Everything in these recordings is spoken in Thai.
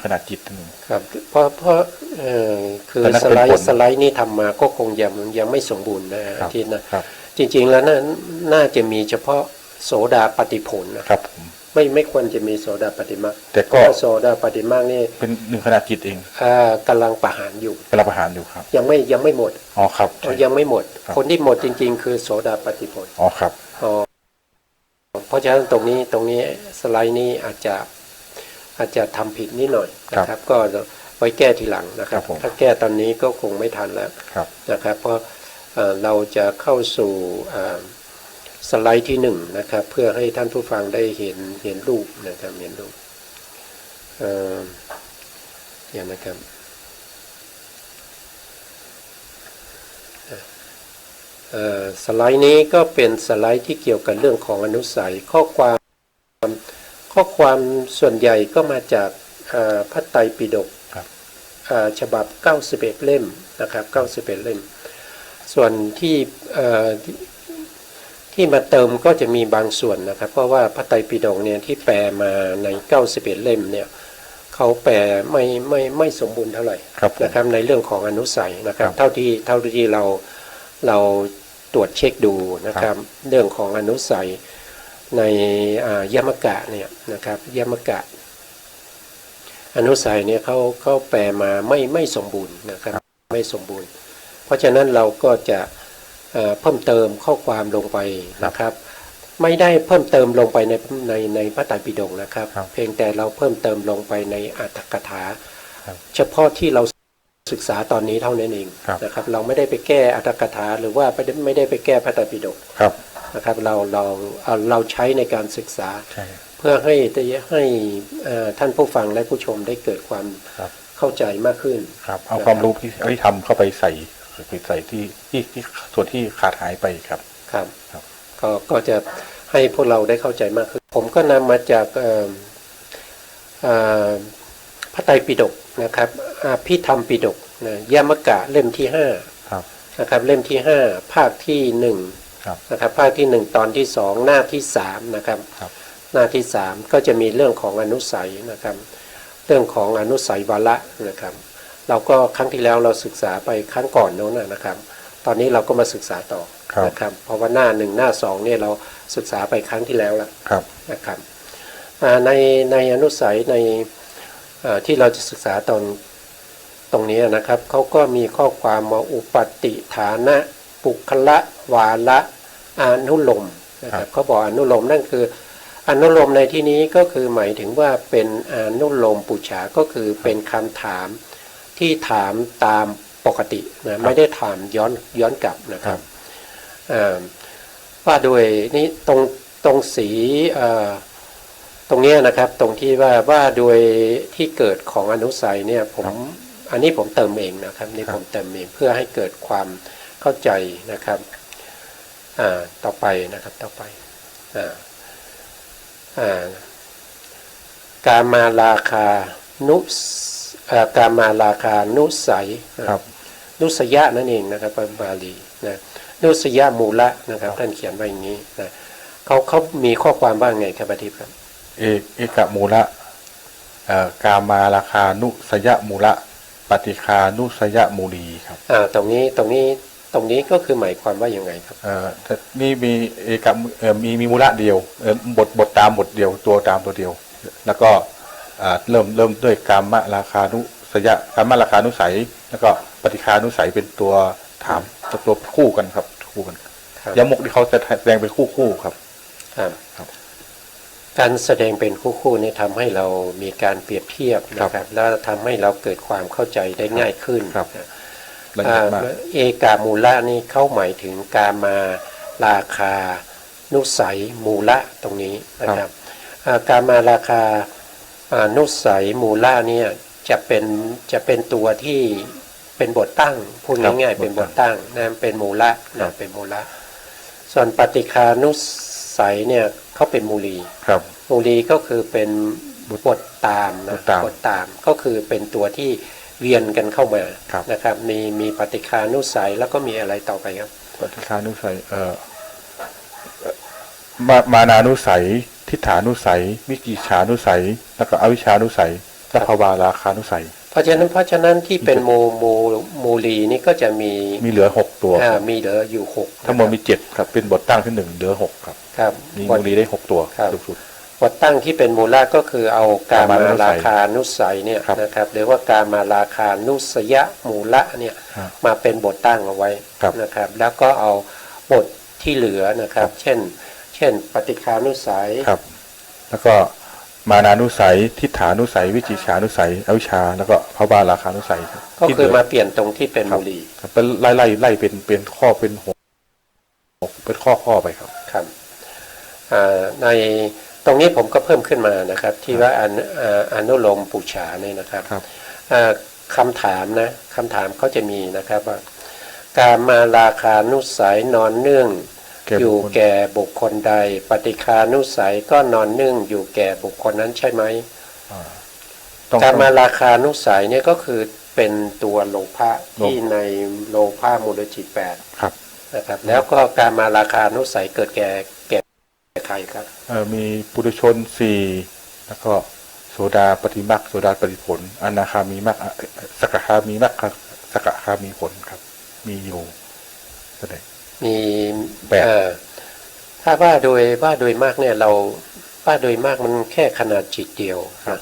ขนาดจิตนึงครับเพราะคือสไลด์นี่ทำมาก็คงยังไม่สมบูรณ์นะอาทิตย์นะจริงๆแล้วน่าจะมีเฉพาะโสดาปฏิผลนะครับไม่ควรจะมีโสดาปฏิมาแต่ก็โสดาปฏิมานี่เป็นหนึ่งขนาดจิตเองกำลังประหารอยู่ครับยังไม่หมดอ๋อครับยังไม่หมดคนที่หมดจริงๆคือโสดาปฏิผลอ๋อครับเพราะฉะนั้นตรงนี้สไลด์นี้อาจจะทำผิดนิดหน่อยนะครับก็ไว้แก้ทีหลังนะครับถ้าแก้ตอนนี้ก็คงไม่ทันแล้วนะครับเพราะเราจะเข้าสู่สไลด์ที่1นะครับเพื่อให้ท่านผู้ฟังได้เห็นรูปนะครับเห็นรูปอย่างนะครับสไลด์นี้ก็เป็นสไลด์ที่เกี่ยวกับเรื่องของอนุสัยข้อความส่วนใหญ่ก็มาจากพระไตรปิฎกฉบับ91เล่มนะครับ91เล่มส่วนที่มาเติมก็จะมีบางส่วนนะครับเพราะว่าพระไตรปิฎกเนี่ยที่แปลมาใน91เล่มเนี่ยเขาแปลไม่สมบูรณ์เท่าไหร่นะครับในเรื่องของอนุสัยนะครับเท่าที่เราตรวจเช็คดูนะครับเรื่องของอนุสัยในยมกะเนี่ยนะครับยมกะอนุสัยเนี่ยเขาแปลมาไม่สมบูรณ์นะครับไม่สมบูรณ์เพราะฉะนั้นเราก็จะเพิ่มเติมข้อความลงไปนะครับไม่ได้เพิ่มเติมลงไปในพระไตรปิฎกนะครับเพียงแต่เราเพิ่มเติมลงไปในอรรถกถาเฉพาะที่เราศึกษาตอนนี้เท่านั้นเองนะครับเราไม่ได้ไปแก้อรรถกถาหรือว่าไม่ได้ไปแก้พระไตรปิฎกนะครับเราใช้ในการศึกษาเพื่อให้ท่านผู้ฟังและผู้ชมได้เกิดความเข้าใจมากขึ้นเอาความรู้ที่ทำเข้าไปใส่ที่ส่วนที่ขาดหายไปครับก็จะให้พวกเราได้เข้าใจมากขึ้นผมก็นำมาจากพระไตรปิฎกนะครับพิธรรมปิฎกยมกะเล่มที่5นะครับเล่มที่5ภาคที่1นะครับภาคที่1ตอนที่2หน้าที่3นะครับหน้าที่3ก็จะมีเรื่องของอนุสัยนะครับเรื่องของอนุสัยวาระนะครับเราก็ครั้งที่แล้วเราศึกษาไปครั้งก่อนโน้นนะครับตอนนี้เราก็มาศึกษาต่อนะครับเพราะว่าหน้า1หน้า2เนี่ยเราศึกษาไปครั้งที่แล้วแล้วนะครับในอนุสัยในที่เราจะศึกษาตรงนี้นะครับเขาก็มีข้อความว่าอุปติฐานะปุคละวาระอนุโลมนะครับเขาบอกอนุโลมนั่นคืออนุโลมในที่นี้ก็คือหมายถึงว่าเป็นอนุโลมปุจฉาก็คือเป็นคำถามที่ถามตามปกตินะไม่ได้ถามย้อนกลับนะครับว่าโดยนี้ตรงสีตรงนี้นะครับตรงที่ว่าโดยที่เกิดของอนุสัยเนี่ยอันนี้ผมเติมเองนะครับนี่ผมเติมเองเพื่อให้เกิดความเข้าใจนะครับต่อไปนะครับต่อไปกามาราคานุสัยนุสยะนั่นเองนะครับเป็นบาลีนะนุสยะมูละนะครับท่านเขียนไว้อย่างนี้นะเขามีข้อความว่าไงครับอาทิตย์ครับเอกมูละกามาราคานุสยะมูละปฏิคานุสยะมูลีครับตรงนี้ก็คือหมายความว่ายังไงครับนี่มีเอกมีมูละเดียวบทตามบทเดียวตัวตามตัวเดียวแล้วก็เริ่มด้วยกามราคานุสยะกามราคานุสัยแล้วก็ปฏิคานุสัยเป็นตัวถามตัวคู่กันครับคู่กันยมกที่เขาจะแสดงเป็นคู่ครับการแสดงเป็นคู่นี่ทำให้เรามีการเปรียบเทียบนะครับแล้วทำให้เราเกิดความเข้าใจได้ง่ายขึ้นเอกามูละนี่เขาหมายถึงกามาราคานุสัยมูละตรงนี้นะครับกามาราคานุสัยมูละเนี่ยจะเป็นตัวที่เป็นบทตั้งพูดง่ายๆเป็นบทตั้งนะเป็นมูละนะเป็นมูละส่วนปฏิคานุสัยเนี่ยเขาเป็นมูลีมูลีก็คือเป็นบทตามนะบทตามก็คือเป็นตัวที่เวียนกันเข้ามานะครับมีปฏิคานุสัยแล้วก็มีอะไรต่อไปครับปฏิคานุสัยมานานุสัยทิฏฐานุสัยวิจิกิจฉานุสัยแล้วก็อวิชชานุสัย และภาวาราคานุสัยเพราะฉะนั้นที่เป็นมูลีนี่ก็จะมีเหลือ6ตัวมีเหลืออยู่6ทั้งหมดมี7ครับเป็นบทตั้งที่1เหลือ6ครับครับมีมูลีได้6ตัวสุดบทตั้งที่เป็นมูลก็คือเอากามาราคานุสัยเนี่ยนะครับหรือว่ากามาราคานุสยมูละเนี่ยมาเป็นบทตั้งเอาไว้นะครับแล้วก็เอาบทที่เหลือนะครับเช่นปฏิฆานุสัยครับแล้วก็มานานุสัยทิฏฐานุสัยวิจิชานุสัยอวิชชาแล้วก็ภาวาราคานุสัยก็คือมาเปลี่ยนตรงที่เป็นมูลีเป็นไล่เป็นข้อเป็น6เป็นข้อไปครับครับในตรงนี้ผมก็เพิ่มขึ้นมานะครับที่ว่าอนุโลมปุจฉาเนี่ยนะครับคำถามเขาจะมีนะครับว่ากามาราคานุสัยนอนเนื่องอยู่แก่บุคคลใดปฏิฆานุสัยก็นอนเนื่องอยู่แก่บุคคลนั้นใช่ไหมกามาราคานุสัยเนี่ยก็คือเป็นตัวโลภะที่ในโลภะมูลจิต8นะครับแล้วก็กามาราคานุสัยเกิดแก่ใครครับมีปุถุชน4แล้วก็โสดาปฏิมรรคโสดาปฏิผลอนาคามีมรรคสกทามีมรรคสกทามีผลครับมีอยู่แสดงมีถ้าว่าโดยมากเนี่ยเราว่าโดยมากมันแค่ขนาดจิตเดียวนะ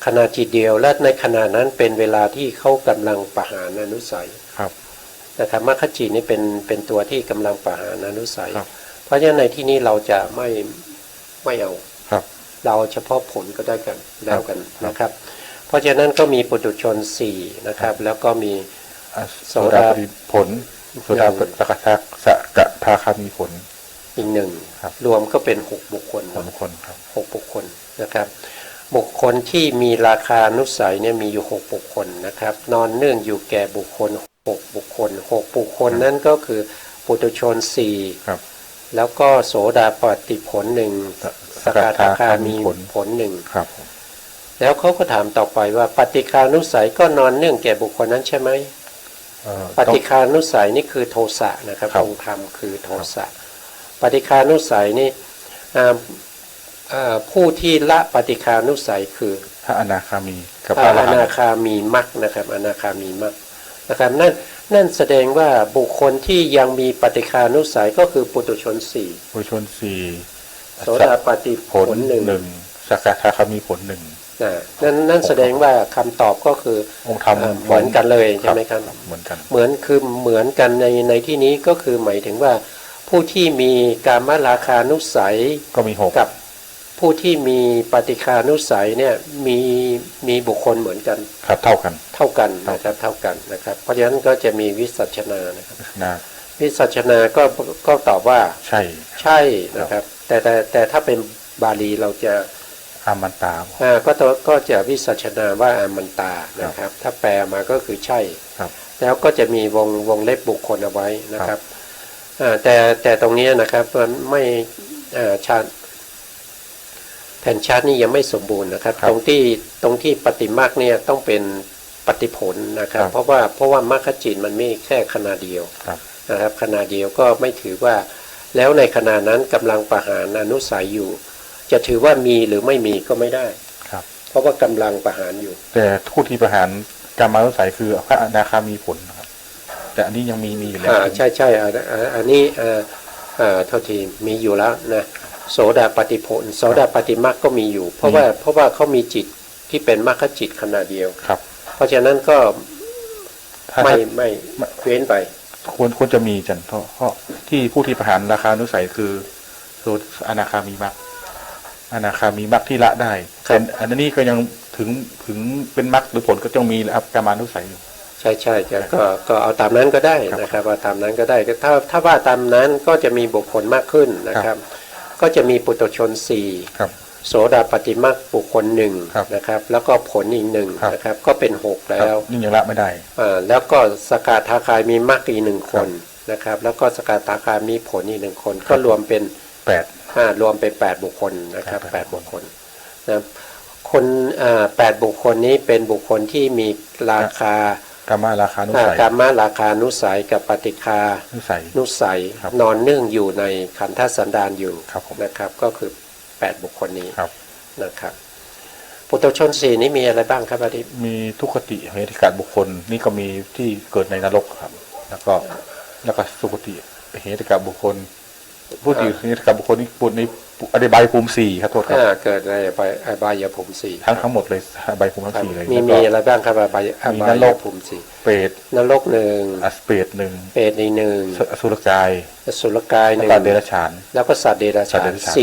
ขนาดจิตเดียวและในขณะนั้นเป็นเวลาที่เขากำลังประหารอนุสัยครับนะครับมรรคจิตนี่เป็นตัวที่กำลังประหารอนุสัยเพราะฉะนั้นในที่นี้เราจะไม่เอาเราเฉพาะผลก็ได้กันแล้วกันนะครับเพราะฉะนั้นก็มีปุถุชน4นะครับแล้วก็มีโสดาปฏิผลโสดาปฏิสกทาคามีผลอีก1รวมก็เป็น6บุคคลครับ6บุคคลนะครับบุคคลที่มีราคานุสัยเนี่ยมีอยู่6บุคคลนะครับนอนเนื่องอยู่แก่บุคคล6บุคคล6บุคคลนั้นก็คือปุถุชน4ครับแล้วก็โสดาปฏิผล1สกทาคามีผล1ครับแล้วเขาก็ถามต่อไปว่าปฏิฆานุสัยก็นอนเนื่องแก่บุคคลนั้นใช่ไหมปฏิฆานุสัยนี่คือโทสะนะครับองค์ธรรมคือโทสะปฏิฆานุสัยนี่ผู้ที่ละปฏิฆานุสัยคือพระอนาคามีกับพระอนาคามีมรรคนะครับอนาคามีมรรคนะครับนั่นแสดงว่าบุคคลที่ยังมีปฏิฆานุสัยก็คือปุถุชน4ปุถุชน4โสดาปฏิผล1สกทาคามีผล1นั่นแสดงว่าคำตอบก็คือองค์ธรรมเหมือนกันเลยใช่ไหมครับเหมือนกันเหมือนกันในที่นี้ก็คือหมายถึงว่าผู้ที่มีกามราคานุสัยก็มี6กับผู้ที่มีปฏิฆานุสัยเนี่ยมีบุคคลเหมือนกันครับเท่ากันนะครับเท่ากันนะครับเพราะฉะนั้นก็จะมีวิสัชนานะครับวิสัชนาก็ตอบว่าใช่นะครับแต่ถ้าเป็นบาลีเราจะอามันตาก็จะวิสัชนาว่าอามันตานะครับถ้าแปลมาก็คือใช่แล้วก็จะมีวงเล็บบุคคลเอาไว้นะครับแต่ตรงนี้นะครับมันไม่ชาติแผ่นชาตินี่ยังไม่สมบูรณ์นะครับตรงที่ปฏิมรรคเนี่ยต้องเป็นปฏิผลนะครับเพราะว่ามรรคจิตมันไม่แค่ขณะเดียวนะครับขณะเดียวก็ไม่ถือว่าแล้วในขณะนั้นกำลังประหารอนุสัยอยู่จะถือว่ามีหรือไม่มีก็ไม่ได้เพราะว่ากำลังประหารอยู่แต่ผู้ที่ประหารกรรมอนุสัยคือพระอนาคามีผลนะครับแต่อันนี้ยังมีอยู่แล้วใช่อันนี้เท่าที่มีอยู่แล้วนะโสดาปฏิผลโสดาปฏิมรรคก็มีอยู่เพราะว่าเขามีจิตที่เป็นมรรคจิตขณะเดียวเพราะฉะนั้นก็ไม่เว้นไปควรจะมีจันเพราะที่ผู้ที่ประหารราคานุสัยคือโสดอนาคามีมรรคอนาคามีมรรคที่ละได้แต่อันนี้ก็ยังถึงเป็นมรรคหรือผลก็ต้องมีแล้วกรรมานุสัยอยู่ใช่ก็เอาตามนั้นก็ได้นะครับว่าตามนั้นก็ได้ถ้าว่าตามนั้นก็จะมีบุคคลมากขึ้นนะครับก็จะมีปุถุชน4โสดาปฏิมรรคบุคคล1นะครับแล้วก็ผลอีก1นะครับก็เป็น6แล้วนี่ยังละไม่ได้แล้วก็สกทาคามีมรรคอีก1คนนะครับแล้วก็สกทาคามีผลอีก1คนก็รวมเป็น8รวมเป็น8บุคคลนะครับ8บุคคลนะคน8บุคคลนี้เป็นบุคคลที่มีราคากามราคานุสัยกามราคานุสัยกับปฏิฆานุสัยนอนเนื่องอยู่ในขันธสันดานอยู่นะครับก็คือ8บุคคลนี้นะครับ ปุถุชนสี่นี้มีอะไรบ้างครับอาทิตย์ มีทุกขติเหตุการบุคคลนี่ก็มีที่เกิดในนรกครับ แล้วก็สุคติเหตุการบุคคลพูดถึงเหตุการบุคคลนี่พูดในอธิบายภูมิสี่ครับโทษครับ เกิดในอบายภูมิสี่ ทั้งหมดเลยอบายภูมิทั้งสี่เลย มีอะไรบ้างครับอบายภูมิสี่ เปรต นรกหนึ่ง เปรตหนึ่ง เปรตหนึ่ง อสุรกาย อสุรกายห แล้ว นึ่ง ก็เดรัจฉาน แล้วก็สัตว์เดรัจ สัตว์ ฉา เด น รัจฉาน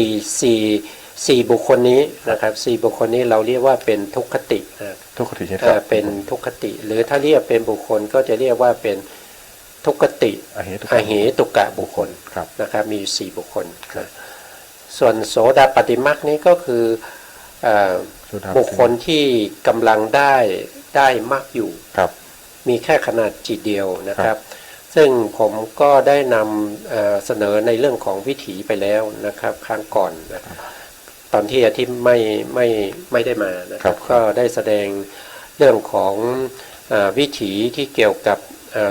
สี่บุคคลนี้นะครับสี่บุคคลนี้เราเรียกว่าเป็นทุกขตินะ ทุกขติเหตุการ เป็นทุกขติ หรือถ้าเรียกเป็นบุคคลก็จะเรียกว่าเป็นทุกขติ อเหตุ อเหตุกะบุคคล ครับ นะครับมีอยู่สี่บุคคลนะส่วนโสดาปัตติมรรคนี้ก็คือบุคคลที่กำลังได้มากอยู่ ครับ มีแค่ขนาดจิตเดียวนะครับ ซึ่งผมก็ได้นำเสนอในเรื่องของวิถีไปแล้วนะครับครั้งก่อนนะตอนที่อาทิตย์ไม่ได้มานะครับก็ได้แสดงเรื่องของวิถีที่เกี่ยวกับ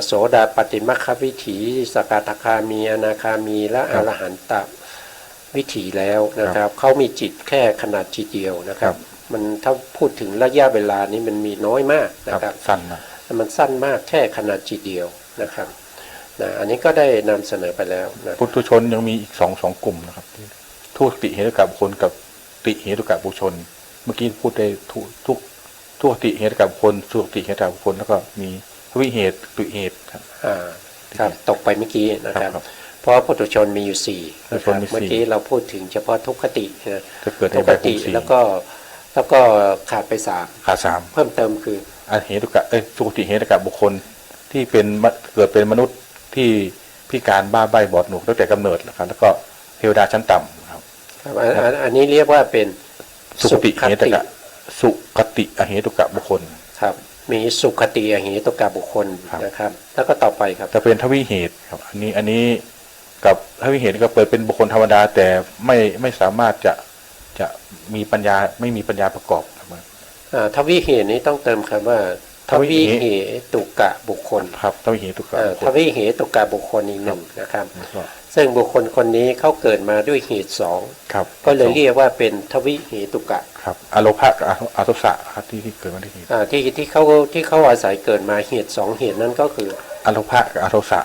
โสดาปัตติมรรควิถีสกทาคามีอนาคามีและอรหันตวิถีแล้วนะครับเขามีจิตแค่ขนาดจิตเดียวนะครับ มันถ้าพูดถึงระยะเวลานี้มันมีน้อยมากนะครับ สั้นนะ มันสั้นมากแค่ขนาดจิตเดียวนะครับอันนี้ก็ได้นำเสนอไปแล้วนะ ปุถุชนยังมีอีกสองกลุ่มนะครับทุกติเหตุกับบุคคลกับติเหตุกับบุคคลเมื่อกี้พูดได้ทุกติเหตุกับบุคคลสุติเหตุกับบุคคลแล้วก็มีวิเหตุตุเหตุครับ ครับตกไปเมื่อกี้นะครับ ครับ เพราะปุถุชนมีอยู่สี่นะครับ ปุถุชนมีสี่ เมื่อกี้เราพูดถึงเฉพาะทุกขตินะ จะเกิดใน ทุก ใบ ข ภู ติ มิสี่ แล้วก็ขาดไปสาม ขาสาม เพิ่มเติมคือ อเหตุกับสุติเหตุกับบุคคลที่เป็นเกิดเป็นมนุษย์ที่พิการบ้าใบบอดหนวกตั้งแต่กำเนิดนะครับแล้วก็เทวดาชั้นต่ำครับ อันนี้เรียกว่าเป็น สุติเหตุกับสุคติอเหตุกับบุคคล ครับมีสุขติอเหตุกะบุคคล ครับ นะครับ แล้วก็ต่อไปครับ จะเป็นทวิเหตุครับอันนี้กับทวิเหตุก็เปิดเป็นบุคคลธรรมดาแต่ไม่สามารถจะมีปัญญาไม่มีปัญญาประกอบครับ ทวิเหตุนี้ต้องเติมคำว่าทวิเหตุกะบุคคล ครับทวิเหตุกับบุคค ท ล วิเหตุกะบุคคลอีกหนึ่งนะครับ แล้วก็ ซึ่งบุคคลคนนี้เขาเกิดมาด้วยเหตุสอง ครับ ก็เลยเรียกว่าเป็นทวิเหตุกะ ครับอโลภะกับอโทสะครับที่เกิดมาด้วยเหตุ ที่เขาอาศัยเกิดมาเหตุสองเหตุนั้นก็คือ อโลภะกับอโทสะ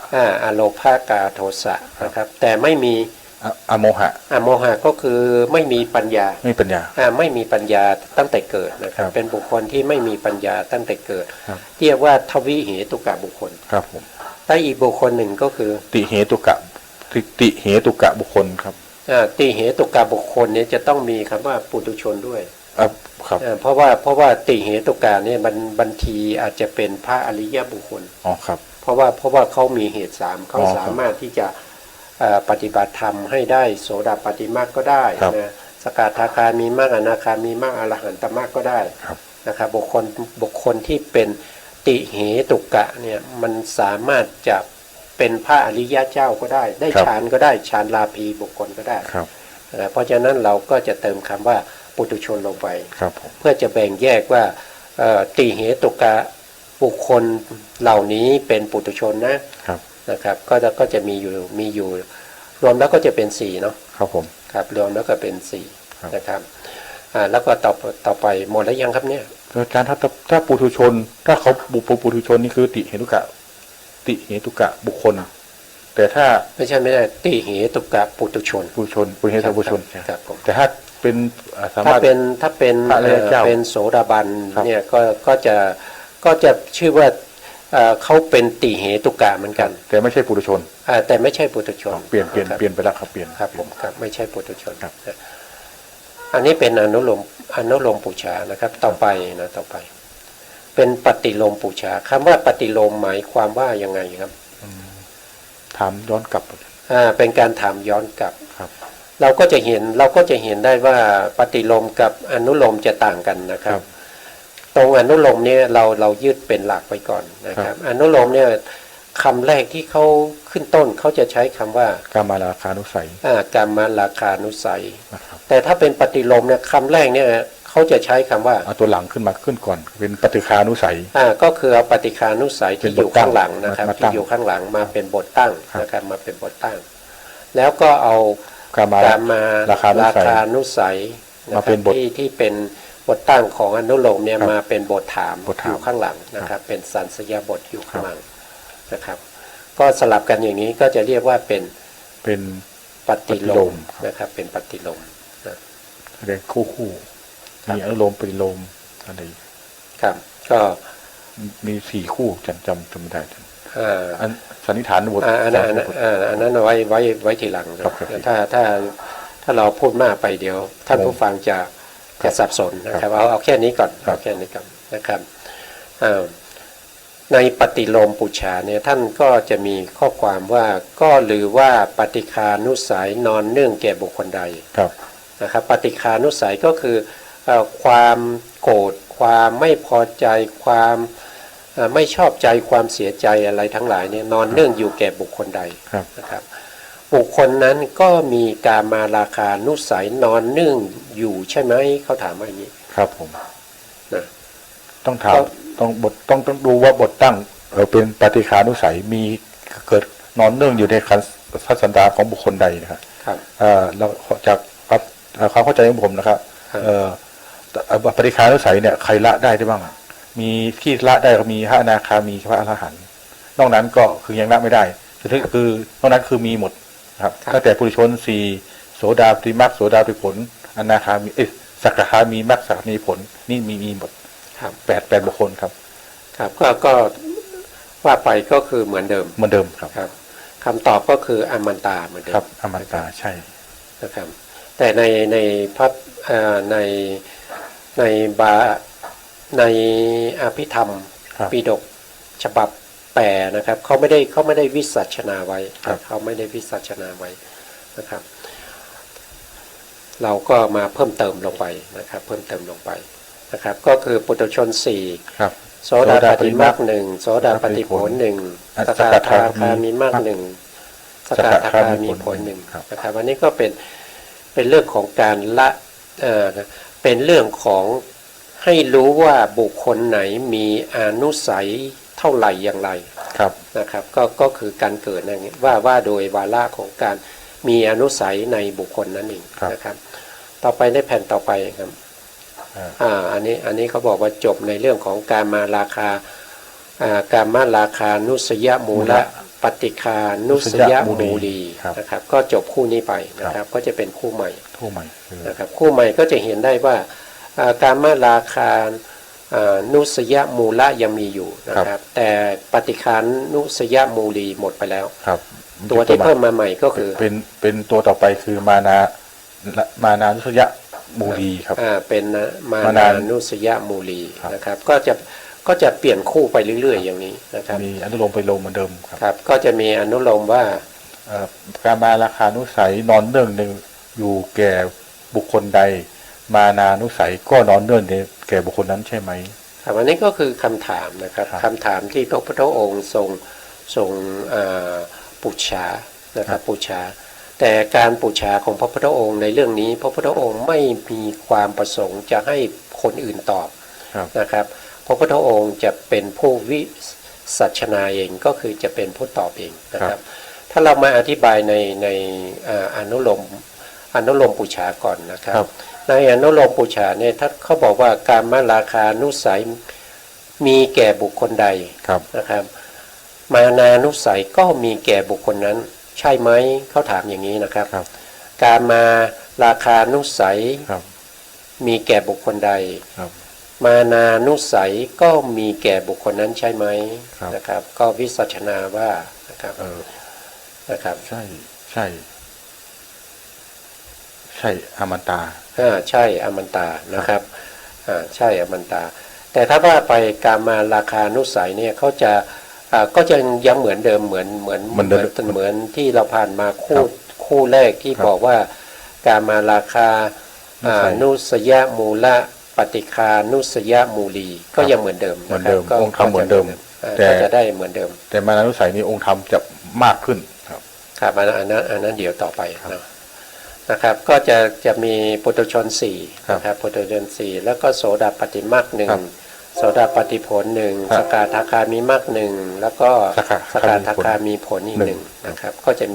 อโลภากาโทสะนะครับแต่ไม่มี อโมหะ โมหะก็คือไม่มีปัญญา ไม่ปัญญา ไม่มีปัญญาตั้งแต่เกิดนะครับ ครับ เป็นบุคคลที่ไม่มีปัญญาตั้งแต่เกิด ครับ เรียกว่าทวิเหตุกะบุคคล ครับผม แต่อีกบุคคลหนึ่งก็คือ ติเหตุกะติเหตุกะบุคคลครับ ติเหตุกะบุคคลเนี่ยจะต้องมีคำว่าปุถุชนด้วย ครับ เพราะว่าติเหตุกะเนี่ยมันบางทีอาจจะเป็นพระอริยบุคคล อ๋อครับ เพราะว่าเขามีเหตุสามเขา อ๋อครับ สามารถที่จะปฏิบัติธรรมให้ได้โสดาปัตติมรรคก็ได้ ครับ นะสกทาคามีมรรคอนาคามีมรรคอรหันตมรรคก็ได้ ครับ นะครับบุคคลที่เป็นติเหตุกะเนี่ยมันสามารถจะเป็นพระอริยะเจ้าก็ได้ ได้ ครับ ฌานก็ได้ฌานลาภีบุคคลก็ได้ ครับ เพราะฉะนั้นเราก็จะเติมคำว่าปุถุชนลงไป ครับผม เพื่อจะแบ่งแยกว่าติเหตุกะบุคคลเหล่านี้เป็นปุถุชนนะครับ นะครับก็จะมีอยู่รวมแล้วก็จะเป็นสี่เนาะ ครับผม ครับรวมแล้วก็เป็นสี่ ครับ นะครับแล้วก็ต่อไปหมดแล้วยังครับเนี่ย อาจารย์ถ้าปุถุชน ถ้าเขาปุถุชนนี่คือติเหตุกะบุคคล แต่ถ้า ไม่ใช่ติเหตุกะปุถุชน ปุถุชนปุถุเหตุบุคคล ครับผม แต่ถ้าเป็นสา ถ้าม ารถ เป็น พระอริยเจ้า เป็นโสดาบัน ครับ เนี่ยก็จะชื่อว่าเขาเป็นติเหตุกะเหมือนกัน แต่ไม่ใช่ปุถุชน แต่ไม่ใช่ปุถุชน เปลี่ยน ครับ ไปแล้วครับเปลี่ยน ครับผมครับไม่ใช่ปุถุชน ครับ อันนี้เป็นอนุโลมปูชานะครับ ต่อไปเป็นปฏิโลมปูชาคำว่าปฏิโลมหมายความว่ายังไงครับ ถามย้อนกลับ เป็นการถามย้อนกลับ ครับ เราก็จะเห็นได้ว่าปฏิโลมกับอนุโลมจะต่างกันนะครับ ตรงอนุโลมเนี่ยเรายึดเป็นหลักไว้ก่อนนะครับ อนุโลมเนี่ยคำแรกที่เขาขึ้นต้นเขาจะใช้คำว่าก ามาราคานุสัย กามราคานุสัย นะครับ แต่ถ้าเป็นปฏิโลมเนี่ยคำแรกเนี่ยเขาจะใช้คำว่า เอาตัวหลังขึ้นก่อน เป็นปฏิคานุสัย ก็คือเอาปฏิคานุสัยที่อยู่ข้างหลังนะครับ มาตั้ ที่ ง อยู่ข้างหลังมาเป็นบทตั้ง ครับ นะครับมาเป็นบทตั้ง แล้วก็เอา กามา การมา ราคานุสัย นุสัยะครับ มาเป็นบท ที่เป็นบ บทตั้งของอนุโลมเนี่ย ครับ มาเป็นบทถาม บทถาม อยู่ข้างหลังนะครับเป็นสันสยบทอยู่ข้างหลังนะครับก็สลับกันอย่างนี้ก็จะเรียกว่าเป็น เป็น ปฏิโลม ปฏิโลมครับ นะครับเป็นปฏิโลมนะ แสดงคู่มีอนุโลมปฏิโลมอะไร ครับก็ มี4 คู่จำไม่ได้ อ่า อันสันนิษฐานบท อันนั้นไว้ทีหลังนะครับ ถ้าเราพูดมากไปเดี๋ยวท่านผู้ฟังจะสับสนนะครับเอาแค่นี้ก่อน ครับ เอาแค่นี้ก่อนนะครับในปฏิโลมปุจฉาเนี่ยท่านก็จะมีข้อความว่าก็หรือว่าปฏิคานุสัยนอนเนื่องแก่บุคคลใด ครับ นะครับปฏิคานุสัยก็คือความโกรธความไม่พอใจความไม่ชอบใจความเสียใจอะไรทั้งหลายเนี่ยนอนเนื่องอยู่แก่บุคคลใด ครับ นะครับบุคคลนั้นก็มีกามาราคานุสัยนอนเนื่องอยู่ใช่ไหมเขาถามว่าอย่างนี้ ครับผม นะ ต้องถามต้องดูว่าบทตั้งเป็นปฏิคานุสัยมีเกิดนอนเนื่องอยู่ในขันธ์สันดานของบุคคลใดนะครับ ครับ เราจากความเข้าใจของผมนะครับ ปฏิคานุสัยเนี่ยใครละได้บ้างมีที่ละได้ก็มีพระอนาคามีพระอรหันต์นอกนั้นก็คือยังละไม่ได้คือนอกนั้นคือมีหมดนะครับตั้งแต่ปุถุชน4โสดาปฏิมรรคโสดาปฏิผลอนาคามีสักกะคามีมรรคสักกะมีผลนี่มีหมด ครับ 8บุคคลครับ ครับก็ว่าไปก็คือเหมือนเดิม เหมือนเดิมครับ ครับคำตอบก็คืออมันตาเหมือนเดิม ครับอมันตาใช่ นะครับแต่ในพระในอภิธรรม ครับ ปิฎกฉบับแปลนะครับเขาไม่ได้วิสัชนาไว้ ครับ เขาไม่ได้วิสัชนาไว้นะครับ เราก็มาเพิ่มเติมลงไปนะครับเพิ่มเติมลงไปนะครับก็คือปุถุชน4 ครับ โสดาปฏิมรรค1โสดาปฏิผล1สกทาคามีมรรค1สกทาคามีผล1นะครับวันนี้ก็เป็นเรื่องของการละเป็นเรื่องของให้รู้ว่าบุคคลไหนมีอานุสัยเท่าไหร่อย่างไร ครับ นะครับก็คือการเกิดนั่นเองว่าโดยวาระของการมีอานุสัยในบุคคลนั้นเองนะครับต่อไปในแผ่นต่อไปครับอันนี้เขาบอกว่าจบในเรื่องของการมาราคาการมาราคานุสยมูละปฏิคานุสยมูลีนะครับก็จบคู่นี้ไปนะครับก็จะเป็นคู่ใหม่ คู่ใหม่ นะครับคู่ใหม่ก็จะเห็นได้ว่าการมาราคานุสยมูละยังมีอยู่นะครับแต่ปฏิคานุสยมูลีหมดไปแล้ว ครับ ตัวที่เพิ่มมาใหม่ก็คือ เป็นตัวต่อไปคือมานานุสยมูลีครับ เป็นมานานุสยมูลีนะครับก็จะเปลี่ยนคู่ไปเรื่อยๆอย่างนี้นะครับมีอนุโลมไปโลมเหมือนเดิมครับ ครับก็จะมีอนุโลมว่า การมาราคานุสัยนอนเนื่องหนึ่งอยู่แก่บุคคลใด มานานุสัยก็นอนเนื่องในแก่บุคคลนั้นใช่ไหม ครับอันนี้ก็คือคำถามนะครับ ครับ คำถามที่พระพุทธองค์ทรงปุจฉานะครับปุจฉาแต่การปุจฉาของพระพุทธองค์ในเรื่องนี้พระพุทธองค์ไม่มีความประสงค์จะให้คนอื่นตอบ ครับ นะครับพระพุทธองค์จะเป็นผู้วิสัชนาเองก็คือจะเป็นผู้ตอบเองนะครับถ้าเรามาอธิบายในอนุโลมปุจฉาก่อนนะครับ ในอนุโลมปุจฉาเนี่ยถ้าเขาบอกว่าการมาราคานุสัยมีแก่บุคคลใด ครับ นะครับมานานุสัยก็มีแก่บุคคลนั้นใช่ไหมเขาถามอย่างนี้นะครับ ครับ การมาราคานุสัย ครับ มีแก่บุคคลใด ครับ มานานุสัยก็มีแก่บุคคลนั้นใช่ไหม ครับ นะครับก็วิสัชนาว่านะครับนะครับ ใช่อมันตา ใช่อมันตานะครับใช่อมันตา แต่ถ้าว่าไปการมาราคานุสัยเนี่ยเขาจะก็จะยังเหมือนเดิมเหมือนที่เราผ่านมาคู่แรกที่บอกว่าการมาราคานุสยมูละปฏิคานุสยมูลีก็ยังเหมือนเดิม เหมือนเดิมองค์ธรรมเหมือนเดิม แต่จะได้เหมือนเดิม แต่มานานุสัยนี้องค์ธรรมจะมากขึ้นครับ ครับอันนั้นเดี๋ยวต่อไปนะครับก็จะมีปุถุชน4นะครับปุถุชน4แล้วก็โสดาปฏิมรรค1โสดาปฏิผล1สกทาคามีมรรค1แล้วก็สกทาคามีผลอีก1นะครับก็จะ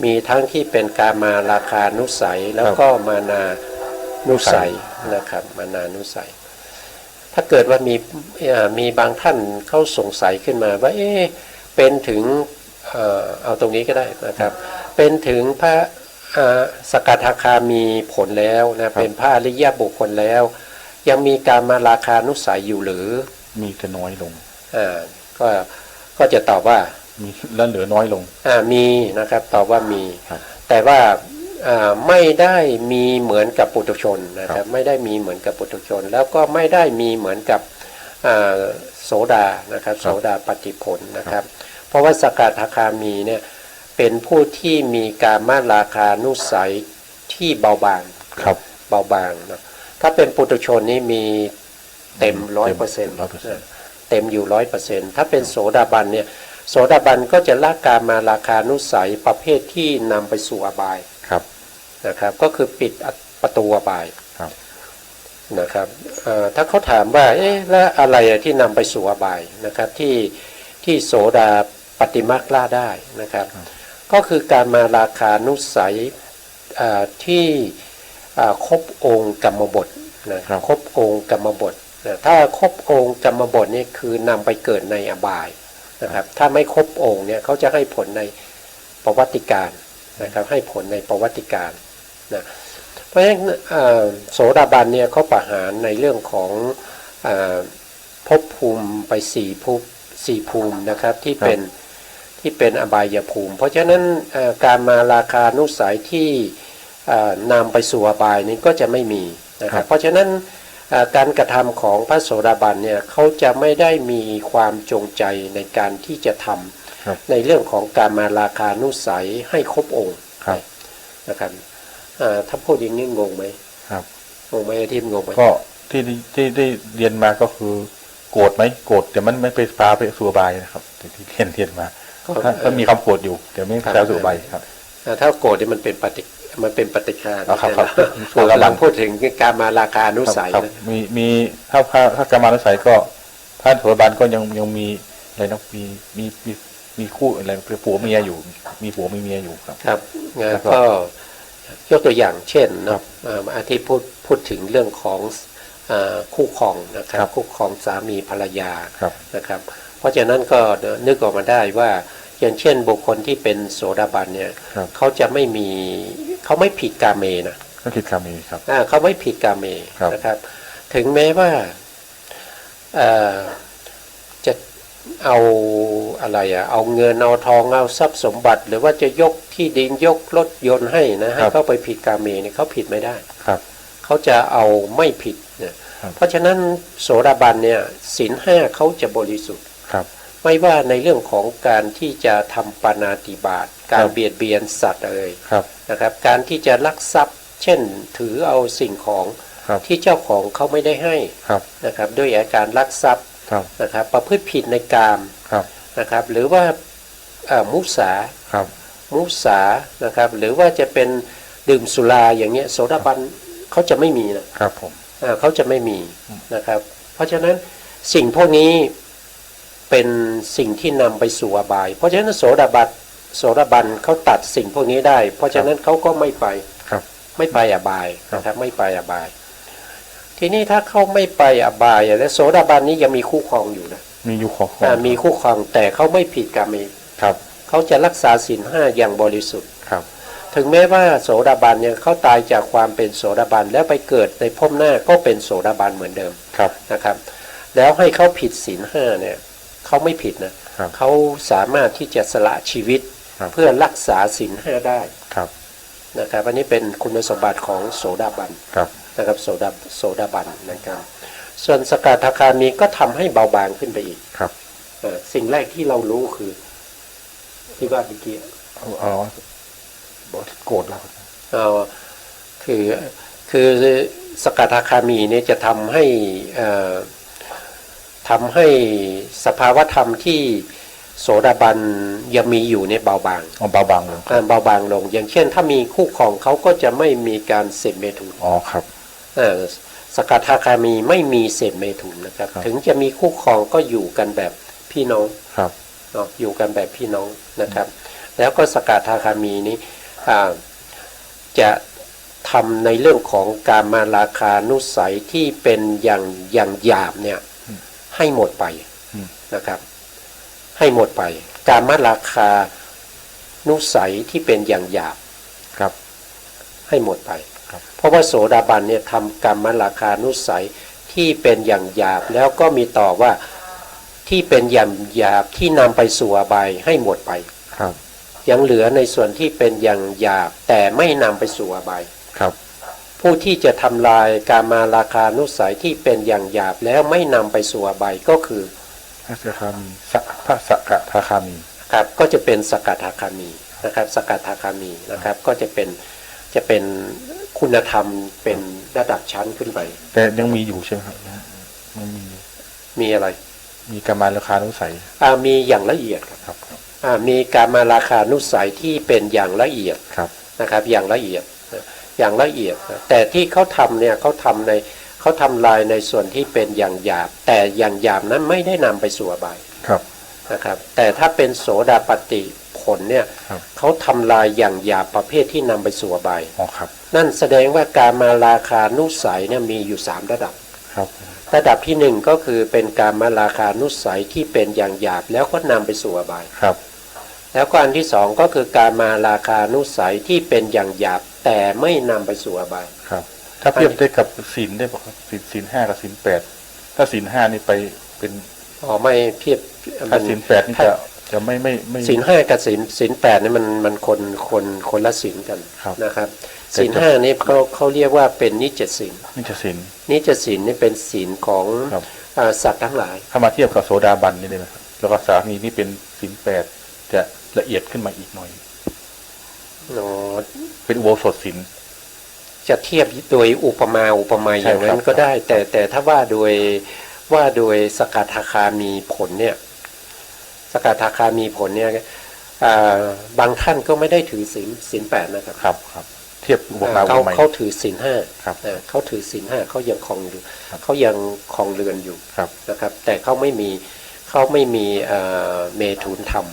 มีทั้งที่เป็นกามาราคานุสัยแล้วก็มานานุสัย นะครับมานานุสัยถ้าเกิดว่ามีบางท่านเขาสงสัยขึ้นมาว่าเป็นถึงเอาตรงนี้ก็ได้นะครับเป็นถึงพระสกทาคามีผลแล้วนะเป็นพระอริยบุคคลแล้วยังมีการมาราคานุสัยอยู่หรือมีแต่น้อยลงก็จะตอบว่ามีแล้วเหลือน้อยลงมีนะครับตอบว่ามีแต่ว่าไม่ได้มีเหมือนกับปุถุชนนะครับไม่ได้มีเหมือนกับปุถุชนแล้วก็ไม่ได้มีเหมือนกับโสดานะครับโสดาปฏิผลนะครับเพราะว่าสกทาคามีเนี่ยเป็นผู้ที่มีการมาราคานุสัยที่เบาบางเบาบางนะถ้าเป็นปุถุชนนี่มีเต็ม 100%เต็มอยู่ 100%ถ้าเป็นโสดาบันเนี่ยโสดาบันก็จะละการมาราคานุสัยประเภทที่นำไปสู่อบายนะครับก็คือปิดประตูอบายนะครับถ้าเขาถามว่าแล้วอะไรที่นำไปสู่อบายนะครับที่โสดาปฏิมาคละได้นะครับก็คือการมาราคานุสัยที่ครบองค์กรรมบทนะครบองค์กรรมบทถ้าครบองค์กรรมบทนี่คือนำไปเกิดในอบายนะครับถ้าไม่ครบองค์เนี่ยเขาจะให้ผลในประวัติการนะครับให้ผลในประวัติการนะเพราะฉะนั้นโสดาบันเนี่ยเขาประหารในเรื่องของภพภูมิไป4 ภูมินะครับที่เป็นอบายภูมิ เพราะฉะนั้นการมาราคานุสัยที่นำไปสู่อบายนี้ก็จะไม่มีนะครับเพราะฉะนั้นการกระทำของพระโสดาบันเนี่ยเขาจะไม่ได้มีความจงใจในการที่จะทำในเรื่องของการมาราคานุสัยให้ครบองค์นะครับถ้าพูดอย่างนี้งงไหมงงไหมที่งงไหมก็ที่ได้เรียนมาก็คือโกรธไหมโกรธแต่มันไม่ไปพาไปสู่อบายนะครับที่เรียนมาก็มีคำโกรธอยู่แต่ไม่พาสู่อบายครับถ้าโกรธเนี่ยมันเป็นปฏิฆาเรากำลังพูดถึงการมาราคานุสัยมีถ้าการมานุสัยก็ท่านโสดาบันก็ยังมีอะไรนะมีคู่อะไรผัวเมียอยู่มีผัวมีเมียอยู่ครับก็ยกตัวอย่างเช่นนะอาทิตย์พูดถึงเรื่องของคู่ครองนะครับคู่ครองสามีภรรยานะครับเพราะฉะนั้นก็นึกออกมาได้ว่าอย่างเช่นบุคคลที่เป็นโสดาบันเนี่ยเขาจะไม่ผิดกาเมนะไม่ผิดกาเมครับเขาไม่ผิดกาเมนะครับถึงแม้ว่าจะเอาอะไรเอาเงินเอาทองเอาทรัพย์สมบัติหรือว่าจะยกที่ดินยกรถยนต์ให้นะให้เขาไปผิดกาเมเนี่ยเขาผิดไม่ได้เขาจะเอาไม่ผิดเนี่ยเพราะฉะนั้นโสดาบันเนี่ยศีล 5เขาจะบริสุทธิ์ไม่ว่าในเรื่องของการที่จะทำปาณาติบาตการเบียดเบียนสัตว์นะครับการที่จะลักทรัพย์เช่นถือเอาสิ่งของที่เจ้าของเขาไม่ได้ให้นะครับด้วยอาการลักทรัพย์นะครับประพฤติผิดในกามนะครับหรือว่ามุสานะครับหรือว่าจะเป็นดื่มสุราอย่างเงี้ยโสดาบันเขาจะไม่มีนะครับผมเขาจะไม่มีนะครับเพราะฉะนั้นสิ่งพวกนี้เป็นสิ่งที่นำไปสู่อบายเพราะฉะนั้นโสดาบันเขาตัดสิ่งพวกนี้ได้เพราะฉะนั้นเขาก็ไม่ไปอบายนะครับไม่ไปอบายทีนี้ถ้าเขาไม่ไปอบายแล้วโสดาบันนี้ยังมีคู่ครองอยู่นะมีอยู่คู่ครองแต่เขาไม่ผิดกาเมเขาจะรักษาศีล 5อย่างบริสุทธิ์ถึงแม้ว่าโสดาบันเนี่ยเขาตายจากความเป็นโสดาบันแล้วไปเกิดในภพหน้าก็เป็นโสดาบันเหมือนเดิมนะครับแล้วให้เขาผิดศีล 5เนี่ยเขาไม่ผิดนะเขาสามารถที่จะสละชีวิตเพื่อรักษาศีล 5ได้นะครับอันนี้เป็นคุณสมบัติของโสดาบันนะครับโสดาบันนะครับส่วนสกทาคามีก็ทำให้เบาบางขึ้นไปอีกสิ่งแรกที่เรารู้คือที่ว่าเมื่อกี้โกรธแล้วคือสกทาคามีเนี่ยจะทำให้สภาวธรรมที่โสดาบันยังมีอยู่เนี่ยเบาบางลงอย่างเช่นถ้ามีคู่ครองเขาก็จะไม่มีการเสพเมถุนครับสกทาคามีไม่มีเสพเมถุนนะครับถึงจะมีคู่ครองก็อยู่กันแบบพี่น้องอยู่กันแบบพี่น้องนะครับแล้วก็สกทาคามีนี้จะ ทำในเรื่องของการมาราคานุสัยที่เป็นอย่างหยาบเนี่ยให้หมดไปนะครับให้หมดไปการมาราคานุสัยที่เป็นอย่างหยาบครับให้หมดไปเพราะว่าโสดาบันเนี่ยทำกรรมราคานุสัยที่เป็นอย่างหยาบแล้วก็มีต่อว่าที่เป็นอย่างหยาบที่นำไปสู่อบายให้หมดไปครับยังเหลือในส่วนที่เป็นอย่างหยาบแต่ไม่นำไปสู่อบายครับผู้ที่จะทำลายกามาราคานุสัยที่เป็นอย่างหยาบแล้วไม่นำไปสู่อบายก็คือพระสกทามีพระสกทาคามีครับก็จะเป็นสกทาคามีนะครับสกทาคามีนะครับก็จะเป็นคุณธรรมเป็นระดับชั้นขึ้นไปแต่ยังมีอยู่ใช่ไหมครับมันมีอะไรมีกามาราคานุสัยมีอย่างละเอียดครับมีกามาราคานุสัยที่เป็นอย่างละเอียดนะครับอย่างละเอียดแต่ที่เขาทำเนี่ยเขาทำลายในส่วนที่เป็นอย่างหยาบแต่อย่างหยาบนั้นไม่ได้นำไปสู่อบายนะครับแต่ถ้าเป็นโสดาปัตติผลเนี่ยเขาทำลายอย่างหยาบประเภทที่นำไปสู่อบายนั่นแสดงว่าการมาราคานุสัยเนี่ยมีอยู่3ระดับระดับที่1ก็คือเป็นการมาราคานุสัยที่เป็นอย่างหยาบแล้วก็นำไปสู่อบายแล้วก็อันที่2ก็คือการมาราคานุสัยที่เป็นอย่างหยาบแต่ไม่นำไปสู่อบายถ้าเทียบได้กับศีลได้ป่ะครับศีล5กับศีล8ถ้าศีล5นี่ไปเป็นไม่เทียบถ้าศีล8นี่จะไม่ศีล5กับศีล8นี่มันคนละศีลกันนะครับศีล5นี่เขาเรียกว่าเป็นนิจศีลนิจศีลนี่เป็นศีลของสัตว์ทั้งหลายถ้ามาเทียบกับโสดาบันนี่ได้ไหมครับแล้วก็สามีนี่เป็นศีล8จะละเอียดขึ้นมาอีกหน่อยเป็นอุโบสถศีลจะเทียบโดยอุปมาอย่างนั้นก็ได้แต่ถ้าว่าโดยสกทาคามีผลเนี่ยสกทาคามีผลเนี่ยบางท่านก็ไม่ได้ถือศีล8นะครับเทียบอุปมาเขาถือศีล5เขาถือศีล5เขายังครองอยู่เขายังครองเรือนอยู่นะครับแต่เขาไม่มีเมถุนธรรม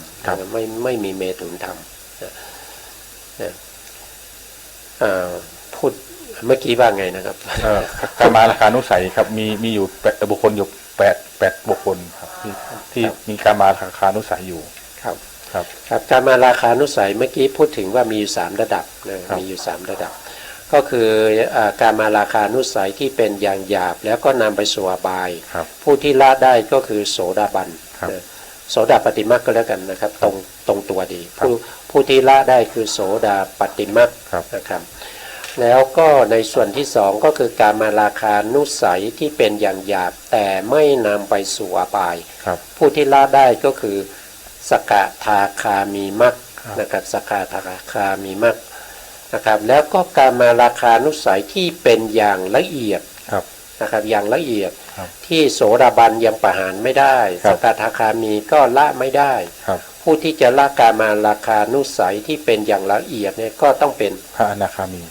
ไม่มีเมถุนธรรมพูดเมื่อกี้ว่าไงนะครับกามาราคานุสัยครับมีอยู่บุคคลอยู่8บุคคลครับที่มีกามาราคานุสัยอยู่ครับกามาราคานุสัยเมื่อกี้พูดถึงว่ามีอยู่3ระดับมีอยู่3ระดับก็คือการมาราคานุสัยที่เป็นอย่างหยาบแล้วก็นำไปสู่อบายผู้ที่ละได้ก็คือโสดาบันโสดาปฏิมรรคก็แล้วกันนะครับตรงตัวดีผู้ที่ละได้คือโสดาปฏิมรรคนะครับแล้วก็ในส่วนที่2ก็คือการมาราคานุสัยที่เป็นอย่างหยาบแต่ไม่นำไปสู่อบายผู้ที่ละได้ก็คือสกทาคามีมรรคนะครับสกทาคามีมรรคนะครับแล้วก็การมาราคานุสัยที่เป็นอย่างละเอียดนะครับอย่างละเอียดที่โสดาบันยังประหารไม่ได้สกทาคามีก็ละไม่ได้ผู้ที่จะละการมาราคานุสัยที่เป็นอย่างละเอียดเนี่ยก็ต้องเป็นพระอนาคามี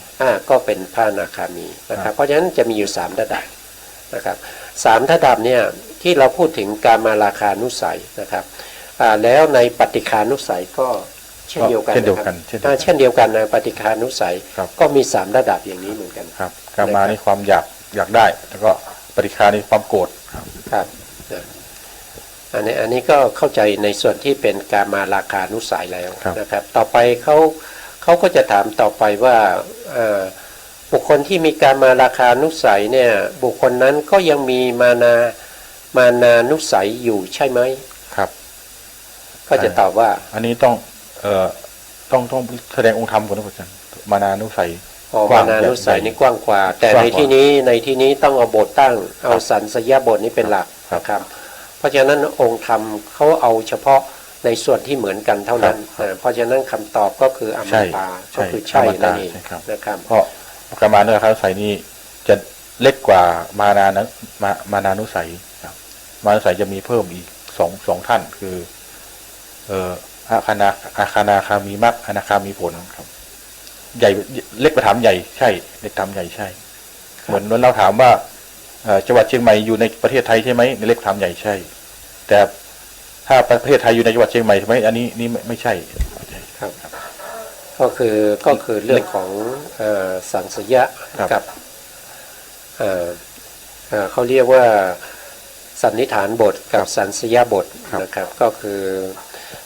ก็เป็นพระอนาคามีนะครับเพราะฉะนั้นจะมีอยู่3ระดับนะครับ3ระดับเนี่ยที่เราพูดถึงการมาราคานุสัยนะครับแล้วในปฏิฆานุสัยก็เช่นเดียวกันนะครับเช่นเดียวกันในปฏิฆานุสัยก็มี3ระดับอย่างนี้เหมือนกันครับกามาในความอยากได้แล้วก็ปฏิฆาในความโกรธครับอันนี้ก็เข้าใจในส่วนที่เป็นการมาราคานุสัยแล้วนะครับต่อไปเขาก็จะถามต่อไปว่าบุคคลที่มีการมาราคานุสัยเนี่ยบุคคลนั้นก็ยังมีมานานุสัยอยู่ใช่ไหมครับก็จะตอบว่าอันนี้ต้องแสดงองค์ธรรมก่อนนะอาจารย์มานานุสัยมานานุสัยนี่กว้างกว่าแต่ในที่นี้ต้องเอาบทตั้งเอาสันสยบทนี้เป็นหลักนะครับเพราะฉะนั้นองค์ธรรมเขาเอาเฉพาะในส่วนที่เหมือนกันเท่านั้นเพราะฉะนั้นคำตอบก็คืออมตะก็คือใช่นั่นเองนะครับเพราะกามานุสัยนี้จะเล็กกว่ามานานุสัยมานานุสัยจะมีเพิ่มอีกสองท่านคืออาคานาคามีมรรคอนาคามีผลครับใหญ่เล็กประถามใหญ่ใช่เล็กทำใหญ่ใช่เหมือนเราถามว่าจังหวัดเชียงใหม่อยู่ในประเทศไทยใช่ไหมในเล็กทำใหญ่ใช่แต่ถ้าประเทศไทยอยู่ในจังหวัดเชียงใหม่ใช่ไหมอันนี้นี่ไม่ใช่ครับ ก็คือเรื่องของสังสยะ ครับ กับเขาเรียกว่าสันนิฐานบทกับสันสยบท ครับ นะครับก็คือ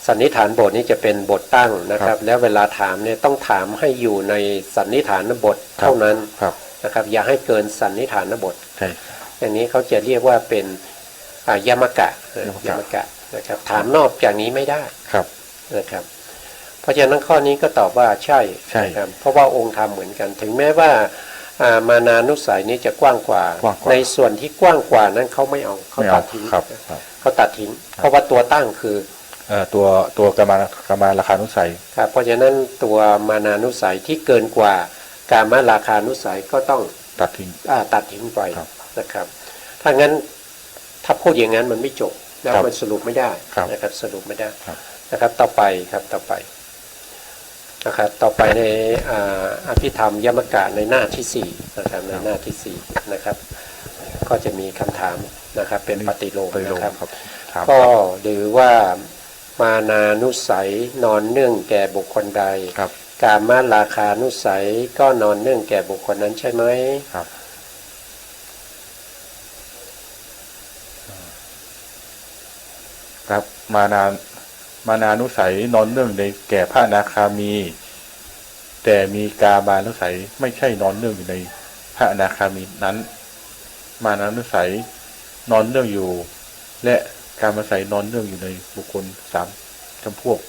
สันนิฐานบทนี้จะเป็นบทตั้งนะครับแล้วเวลาถามเนี่ยต้องถามให้อยู่ในสันนิฐานบทเท่านั้น ครับ นะครับอย่าให้เกินสันนิฐานบท ใช่ อย่างนี้เขาจะเรียกว่าเป็นยมกะยมกะนะครับถามนอกจากนี้ไม่ได้ ครับ นะครับเพราะฉะนั้นข้อนี้ก็ตอบว่าใช่ ใช่ นะครับเพราะว่าองค์ธรรมเหมือนกัน ถึงแม้ว่ามานานุสัยนี้จะกว้างกว่า กว้างกว่า ในส่วนที่กว้างกว่านั้นเขาไม่เอาเขา ไม่ ตั เอา ดทิ้ง ครับครับ เขาตัดทิ้งเพราะว่าตัวตั้งคือ ตัวกามาราคานุสัย ครับเพราะฉะนั้นตัวมานานุสัยที่เกินกว่ากามราคานุสัยก็ต้อง ตัดทิ้ง ตัดทิ้งไป ครับ นะครับถ้างั้นถ้าพูดอย่างนั้นมันไม่จบแล้ว ครับ มันสรุปไม่ได้ ครับ นะครับสรุปไม่ได้ ครับ นะครับต่อไปครับต่อไปนะครับต่อไปในอภิธรรมยมกะในหน้าที่4นะครับในหน้าที่4นะครับก็จะมีคำถามนะครับเป็นปฏิโลม ไปลง นะครับ ครับถาม ก็หรือว่ามานานุสัยนอนเนื่องแก่บุคคลใด ครับ กามราคานุสัยก็นอนเนื่องแก่บุคคลนั้นใช่ไหม ครับครับมานานุสัยนอนเนื่องในแก่พระอนาคามี แต่มีกามานุสัยไม่ใช่นอนเนื่องอยู่ในพระอนาคามีนั้น มานานุสัยนอนเนื่องอยู่ และกามานุสัยนอนเนื่องอยู่ในบุคคล3จำพวก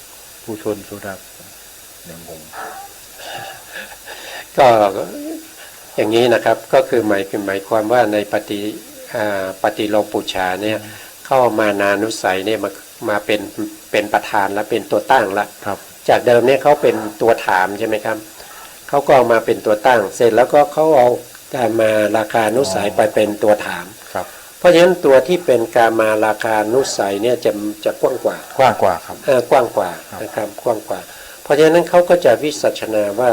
ผู้ชนโสดาอย่างงง ก็อย่างนี้นะครับก็คือหมายความว่าในปฏิโลมปุจฉาเนี่ยเข้ามานานุสัยเนี่ยมาเป็นประธานและเป็นตัวตั้งละ ครับ จากเดิมเนี่ยเขาเป็นตัวถามใช่ไหมครับเขาก็เอามาเป็นตัวตั้ง เสร็จแล้วก็เขาเอาการมาราคานุสัยไปเป็นตัวถาม ครับ เพราะฉะนั้นตัวที่เป็นการมาราคานุสัยเนี่ยจะกว้างกว่า กว้างกว่าครับ กว้างกว่า ครับ นะครับกว้างกว่า เพราะฉะนั้นเขาก็จะวิสัชนาว่า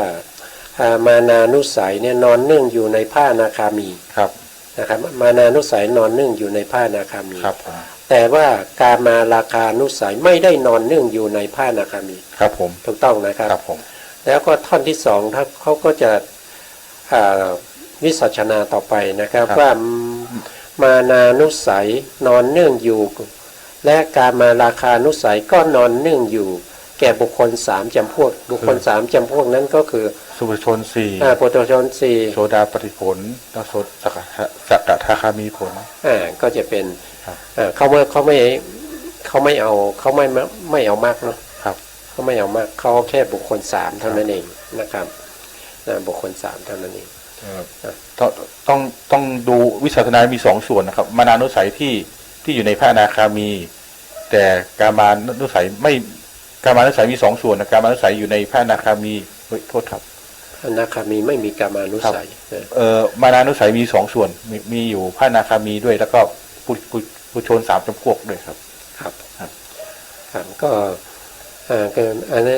มานานุสัยเนี่ยนอนเนื่องอยู่ในผ้าอนาคามี ครับ นะครับมานานุสัยนอนเนื่องอยู่ในผ้าอนาคามี ครับผม แต่ว่าการมาราคานุสัยไม่ได้นอนเนื่องอยู่ในผ้าอนาคามี ครับผม ถูกต้องนะครับ ครับผม แล้วก็ท่อนที่สองเขาก็จะวิสัชนาต่อไปนะครับว่ามานานุสัยนอนเนื่องอยู่ และการมาราคานุสัยก็นอนเนื่องอยู่ แก่บุคคล3จำพวกบุคคล3จำพวกนั้นก็คือ สุภชน4 ปุถุชน โสดาปฏิผลแล้วสกทาคามีผล 4ก็จะเป็น ครับ เขาไม่เอามากเนาะ ครับ เขาไม่เอามากเขาแค่บุคคล3เท่านั้นเองนะครับบุคคล3เท่านั้นเอง ต้องดูวิสัชนามี2ส่วนนะครับมานานุสัยที่อยู่ในพระอนาคามี แต่กามานุสัยไม่กามานุสัยมี2ส่วนนะกามานุสัยอยู่ในพระอนาคามีโทษครับ อนาคามีไม่มีกามานุสัย มานานุสัยมี2ส่วนมีอยู่พระอนาคามีด้วย แล้วก็ผู้ชน3จำพวกด้วยครับ ครับครับก็อันนี้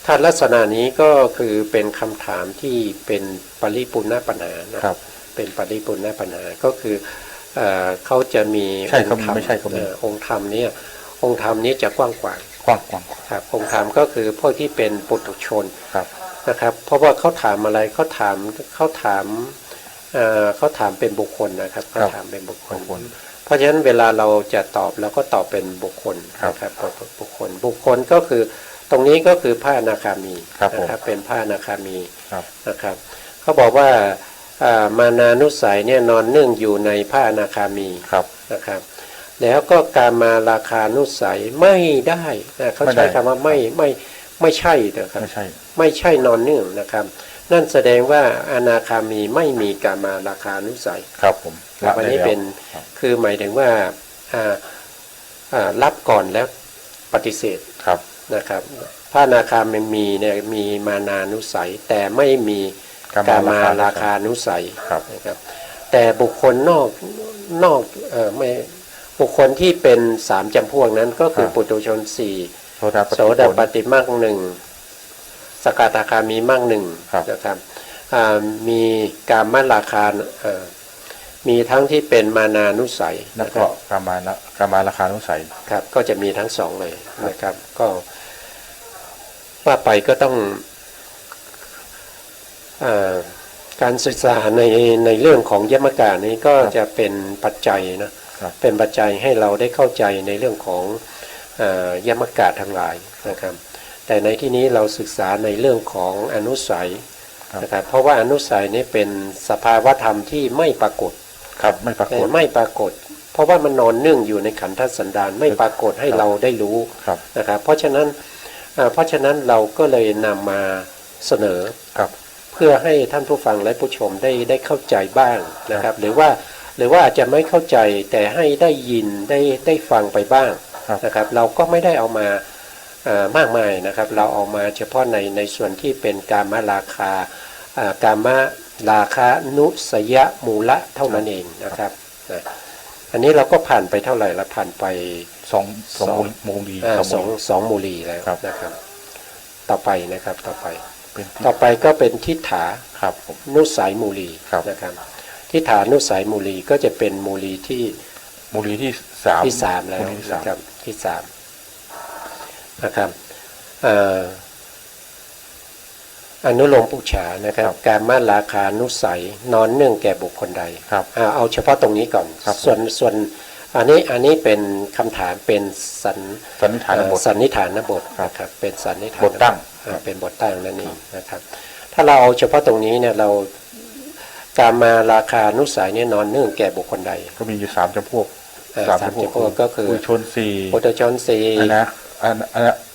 ถ้าลักษณะนี้ก็คือเป็นคำถามที่เป็นปริปุณณปัญหานะครับ เป็นปริปุณณปัญหาก็คือเขาจะมี ใช่ครับ องค์ธรรม ไม่ใช่ครับ องค์ธรรมเนี่ยองค์ธรรมนี้จะกว้างกว่า กว้าง ครับองค์ธรรมก็คือพวกที่เป็นปุถุชน ครับ นะครับเพราะว่าเขาถามอะไรเขาถามเป็นบุคคลนะครับเขาถามเป็นบุคคล เพราะฉะนั้นเวลาเราจะตอบเราก็ตอบเป็นบุคคลนะครับบุคคลก็คือตรงนี้ก็คือผ้าอนาคามีนะครับเป็นผ้าอนาคามี ครับ นะครับเขาบอกว่ามานานุสัยเนี่ยนอนเนื่องอยู่ในผ้าอนาคามี ครับ นะครับแล้วก็การมาราคานุสัยไม่ได้เขาใช้คำว่าไม่ใช่นะครับ ไม่ใช่ ไม่ใช่นอนเนื่องนะครับนั่นแสดงว่าอนาคามีไม่มีการมาราคานุสัย ครับผม ครับอันนี้เป็นคือหมายถึงว่ารับก่อนแล้วปฏิเสธ ครับ นะครับพระอนาคามีเนี่ยมีมานานุสัยแต่ไม่มีกามาราคานุสัย ครับ นะครับแต่บุคคลนอกไม่บุคคลที่เป็น3จำพวกนั้นก็คือปุถุชน4โสดาปฏิมรรค1สกทาคามีมรรค1นะครับมีกามราคามีทั้งที่เป็นมานานุสัย แล้วก็กามาราคานุสัย ครับก็จะมีทั้ง2เลยนะครับก็ ว่าไปก็ต้องการศึกษาในเรื่องของยมกะนี้ก็จะเป็นปัจจัยนะครับ เป็นปัจจัยให้เราได้เข้าใจในเรื่องของยมกะทั้งหลายนะครับแต่ในที่นี้เราศึกษาในเรื่องของอนุสัยนะครับเพราะว่าอนุสัยนี้เป็นสภาวธรรมที่ไม่ปรากฏครับไม่ปรากฏไม่ปรากฏเพราะว่ามันนอนเนื่องอยู่ในขันธสันดานไม่ปรากฏให้เราได้รู้นะครับเพราะฉะนั้นเราก็เลยนำมาเสนอเพื่อให้ท่านผู้ฟังและผู้ชมได้เข้าใจบ้างนะครับหรือว่าอาจจะไม่เข้าใจแต่ให้ได้ยินได้ฟังไปบ้างนะครับเราก็ไม่ได้เอามามากมายนะครับเราเอามาเฉพาะในส่วนที่เป็นกามราคากามราคานุสยมูละเท่านั้นเองนะครับอันนี้เราก็ผ่านไปเท่าไหร่ละผ่านไปสองมูลีสองมูลีแล้วนะครับต่อไปก็เป็นทิฏฐานุสัยมูลีนะครับทิฏฐานุสัยมูลีก็จะเป็นมูลีที่สามแล้วนะครับที่สามนะครับอนุโลมปุจฉานะครับการมาราคานุสัยนอนเนื่องแก่บุคคลใดเอาเฉพาะตรงนี้ก่อนส่วนอันนี้เป็นคำถามเป็นสันนิฐานบทนะครับเป็นสันนิฐานบทตั้งเป็นบทตั้งนั่นเองนะครับถ้าเราเอาเฉพาะตรงนี้เนี่ยเราการมาราคานุสัยเนี่ยนอนเนื่องแก่บุคคลใดก็มีอยู่3 จำพวกก็คือปุถุชน4ปุถุชน4นะ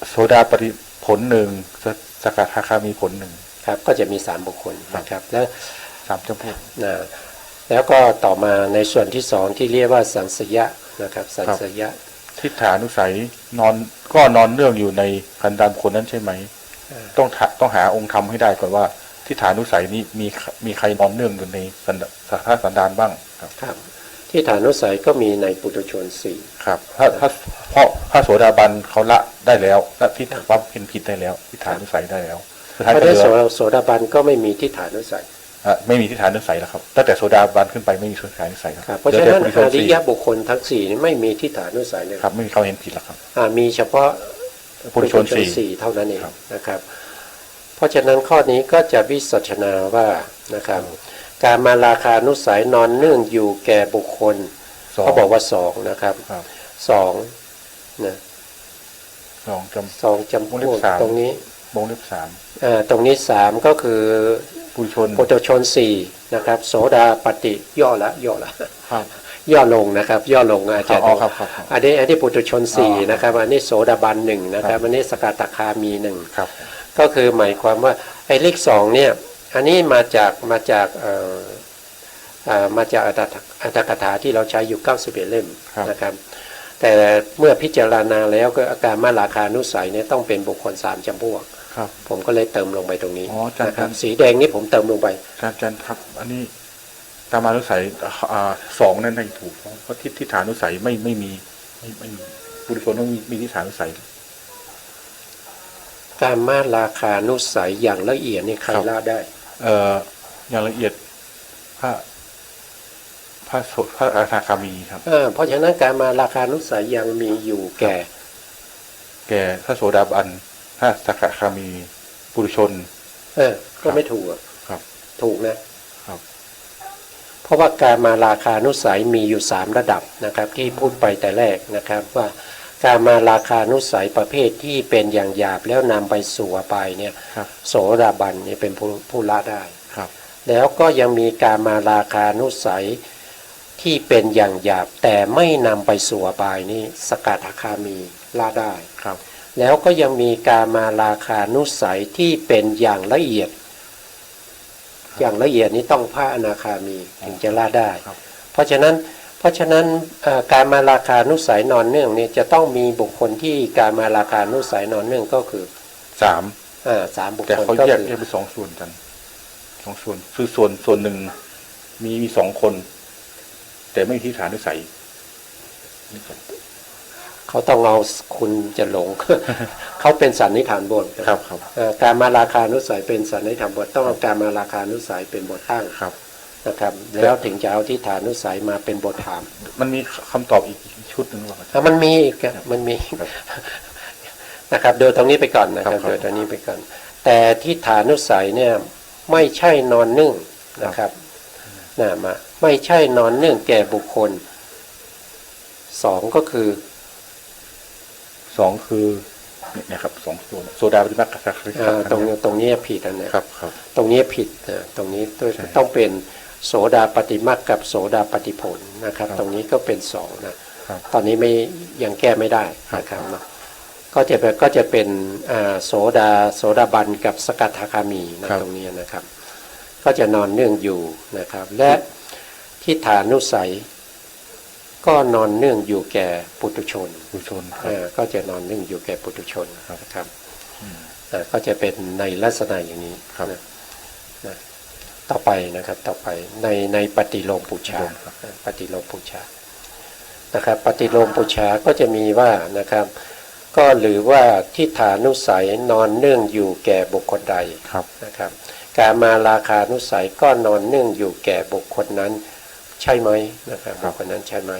โสดาปฏิผล1สกทาคามีผล1ครับก็จะมี3บุคคลนะครับแล้ว3 จำพวกแล้วก็ต่อมาในส่วนที่2ที่เรียกว่าสังสยะนะครับสังสยะทิฏฐานุสัยนอนเนื่องอยู่ในขันธ์ดำคนนั้นใช่ไหมต้องหาองค์ธรรมให้ได้ก่อนว่าทิฏฐานุสัยนี้มีใครนอนเนื่องอยู่ในสันดานบ้างครับทิฏฐานุสัยก็มีในปุถุชน4ครับถ้าโสดาบันเขาละได้แล้วละทิฏฐาว่าเป็นผิดได้แล้วทิฏฐานุสัยได้แล้วถ้าได้โสดาบันก็ไม่มีทิฏฐานุสัยไม่มีทิฏฐานุสัยแล้วครับตั้งแต่โสดาบันขึ้นไปไม่มีทิฏฐานุสัยครับเพราะฉะนั้นอริยบุคคลทั้ง4นี่ไม่มีทิฏฐานุสัยเลยครับไม่มีเขาเห็นผิดแล้วครับมีเฉพาะปุถุชน4เท่านั้นเองนะครับเพราะฉะนั้นข้อนี้ก็จะวิสัชนาว่านะครับการมาราคานุสัยนอนเนื่องอยู่แก่บุคคลเขาบอกว่า2นะครับ2นะ2จำพวกตรงนี้วงเล็บ3ตรงนี้3ก็คือปุถุชน4นะครับโสดาปฏิย่อละย่อลงนะครับย่อลงอาจารย์อันนี้ปุถุชน4นะครับอันนี้โสดาบัน1นะครับอันนี้สกทาคามี1ครับก็คือหมายความว่าไอ้เลข2เนี่ยอันนี้มาจากอัตถกถาที่เราใช้อยู่91เล่มนะครับแต่เมื่อพิจารณาแล้วก็อาการมาราคานุสัยเนี่ยต้องเป็นบุคคล3 จำพวกผมก็เลยเติมลงไปตรงนี้นะครับสีแดงนี่ผมเติมลงไปอาจารย์ครับอันนี้ตามานุสัย2นั่นไม่ถูกเพราะทิฏฐานุสัยไม่มีปุถุชนต้องมีทิฏฐานุสัยการมาราคานุสัยอย่างละเอียดนี่ใครละได้อย่างละเอียดพระอนาคามีครับเพราะฉะนั้นการมาราคานุสัยยังมีอยู่แก่พระโสดาบันพระสกทาคามีปุถุชนก็ไม่ถูกครับถูกนะครับเพราะว่าการมาราคานุสัยมีอยู่3ระดับนะครับที่พูดไปแต่แรกนะครับว่าการมาราคานุสัยประเภทที่เป็นอย่างหยาบแล้วนำไปสู่อบายเนี่ยโสดาบันนี่เป็นผู้ละได้แล้วก็ยังมีการมาราคานุสัยที่เป็นอย่างหยาบแต่ไม่นำไปสู่อบายนี่สกทาคามีละได้แล้วก็ยังมีการมาราคานุสัยที่เป็นอย่างละเอียดนี้ต้องพระอนาคามีถึงจะละได้เพราะฉะนั้นการมาราคานุสัยนอนเนื่องเนี่ยจะต้องมีบุคคลที่การมาราคานุสัยนอนเนื่องก็คือ3บุคคลแต่เขาแยกเป็น2 ส่วนกัน2 ส่วนคือส่วนหนึ่งมี2 คนแต่ไม่มีทิฏฐานุสัยเขาต้องเอาคุณจะหลง เขาเป็นสันนิฐานบทครับการมาราคานุสัยเป็นสันนิฐานบทต้องเอาการมาราคานุสัยเป็นบทตั้งนะครับแล้วถึงจะเอาทิฏฐานุสัยมาเป็นบทถามมันมีคำตอบอีกชุดหนึ่งหรือเปล่ามันมี นะครับโดยตรงนี้ไปก่อนนะครับ ครับ โดยตรงนี้ไปก่อนแต่ทิฏฐานุสัยเนี่ยไม่ใช่นอนนึ่งนะครับมาไม่ใช่นอนเนื่องแก่บุคคลสองก็คือ สองคือเนี่ยครับสองตัวโซดาปฏิมากับสัก ตรงนี้ผิดอันเนี้ย ครับครับ ตรงนี้ผิดนะตรงนี้ต้องเป็นโสดาปฏิมากับโสดาปฏิผลนะครับ ตรงนี้ก็เป็นสองนะครับ ตอนนี้ไม่ยังแก้ไม่ได้นะครับเนาะก็จะเป็นโสดาบันกับสกัทาคามีนะตรงนี้นะครับ ก็จะนอนเนื่องอยู่นะครับ และทิฏฐานุสัยก็นอนเนื่องอยู่แก่ปุถุชน ผู้ชนครับ ก็จะนอนเนื่องอยู่แก่ปุถุชนนะครับก็จะเป็นในลักษณะอย่างนี้ ครับ นะต่อไปนะครับต่อไปในปฏิโลมปุชาปฏิโลมปุชานะครับปฏิโลมปุชาก็จะมีว่านะครับก็หรือว่าทิฏฐานุสัยนอนเนื่องอยู่แก่บุคคลใด ครับ นะครับการมาราคานุสัยก็นอนเนื่องอยู่แก่บุคคลนั้นใช่ไหมนะครับบุคคลนั้นใช่ไหม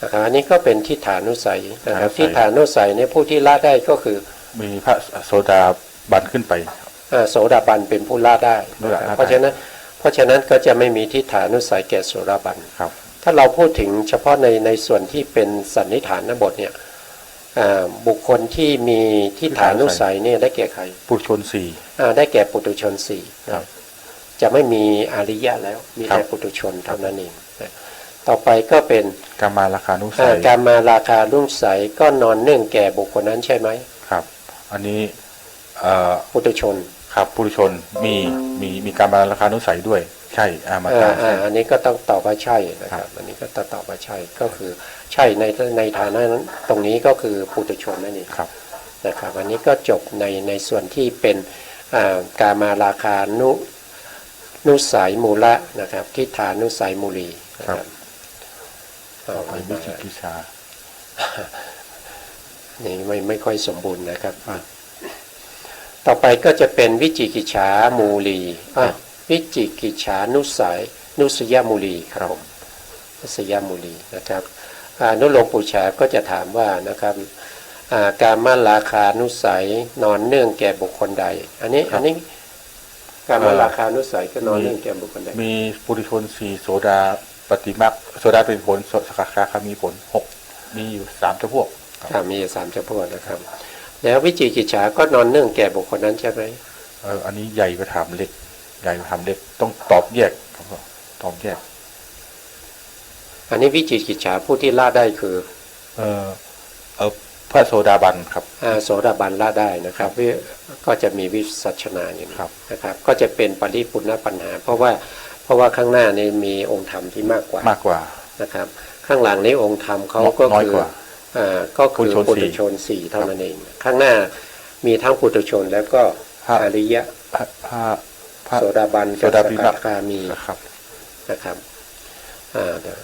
นะครับอันนี้ก็เป็นทิฏฐานุสัยนะครับทิฏฐานุสัยเนี่ยผู้ที่ละได้ก็คือ มีพระโซดาบันขึ้นไป โสดาบันเป็นผู้ละได้นะครับเพราะฉะนั้นก็จะไม่มีทิฏฐานุสัยแก่โสดาบัน ครับ ถ้าเราพูดถึงเฉพาะในส่วนที่เป็นสันนิษฐานบทเนี่ยบุคคลที่มีทิฏฐานุสัยเนี่ยได้แก่ใคร ผู้ชนสี่ ได้แก่ปุถุชนสี่ ครับ จะไม่มีอริยะแล้วมี ครับ แต่ปุถุชนเท่านั้นเองนะต่อไปก็เป็น กามาราคานุสัย การมาราคารุ่งใสก็นอนเนื่องแก่บุคคลนั้นใช่ไหม ครับ อันนี้ปุถุชน ครับผู้ชนมีการมาราคานุสัยด้วยใช่มาตาใช่ อันนี้ก็ต้องตอบว่าใช่นะครับอันนี้ก็ต้องตอบว่าใช่ก็คือใช่ในฐานะนั้นตรงนี้ก็คือปุถุชนนั่นเอง ครับ นะครับอันนี้ก็จบในส่วนที่เป็นการมาราคานุสัยมูละนะครับทิฏฐานุสัยมูลีนะครับ ต่อไปวิจิกิจฉา นี่ไม่ค่อยสมบูรณ์นะครับต่อไปก็จะเป็นวิจิกิจฉามูลีวิจิกิจฉานุสยมูลีครับผมนุสยมูลีนะครับนุโลมปุชาก็จะถามว่านะครับการมาราคานุสัยนอนเนื่องแก่บุคคลใดอันนี้การมาราคานุสัยก็นอนเนื่องแก่บุคคลใดมีปุถุชนสี่โสดาปฏิมาโสดาเป็นผลสกัคามีผล6มีอยู่3จำพวกมี3จำพวกนะครับแล้ววิจิกิจฉาก็นอนเนื่องแก่บุคคลนั้นใช่ไหมอันนี้ใหญ่กว่าถามเล็กใหญ่กว่าถามเล็กต้องตอบแยกครับตอบแยกอันนี้วิจิกิจฉาผู้ที่ละได้คือพระโสดาบันครับโสดาบันละได้นะครับก็จะมีวิสัชนาอย่างนี้นะครับก็จะเป็นปริปุณณปัญหาเพราะว่าข้างหน้านี้มีองค์ธรรมที่มากกว่านะครับข้างหลังนี้องค์ธรรมเขาก็คือปุถุชนสี่เท่านั้นเองข้างหน้ามีทั้งปุถุชนแล้วก็อริยะโสดาบันกับสกัทาคามีนะครับ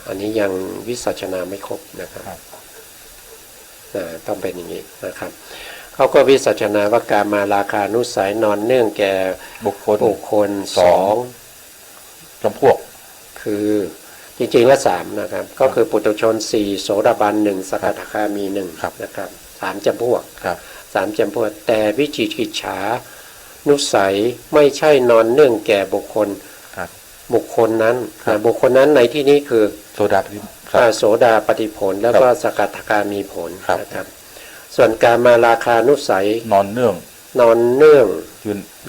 อันนี้ยังวิสัชนาไม่ครบนะครับต้องเป็นอย่างนี้นะครับเขาก็วิสัชนาว่าการมาราคานุสัยนอนเนื่องแก่บุคคล2จำพวกคือจริงๆแล้ว3นะครับก็คือปุถุชน4โสดาบัน1สกัทาคามี1นะครับ3จำพวก3จำพวกแต่วิจิกิจฉานุสัยไม่ใช่นอนเนื่องแก่บุคคลนั้นบุคคลนั้นในที่นี้คือโสดาปฏิผลแล้วก็สกัทาคามีผลนะครับส่วนการมาราคานุสัยนอนเนื่อง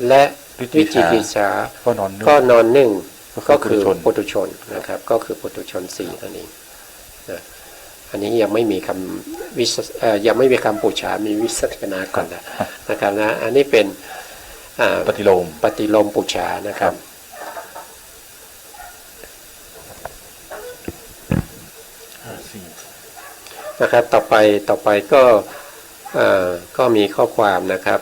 และวิจิกิจฉาก็นอนเนื่องก็คือปุถุชนนะครับก็คือปุถุชน4นั่นเองนะอันนี้ยังไม่มีคำยังไม่มีคำปุจฉามีวิสัชนาก่อนนะครับนะอันนี้เป็นปฏิโลมปุจฉานะครับนะครับต่อไปก็มีข้อความนะครับ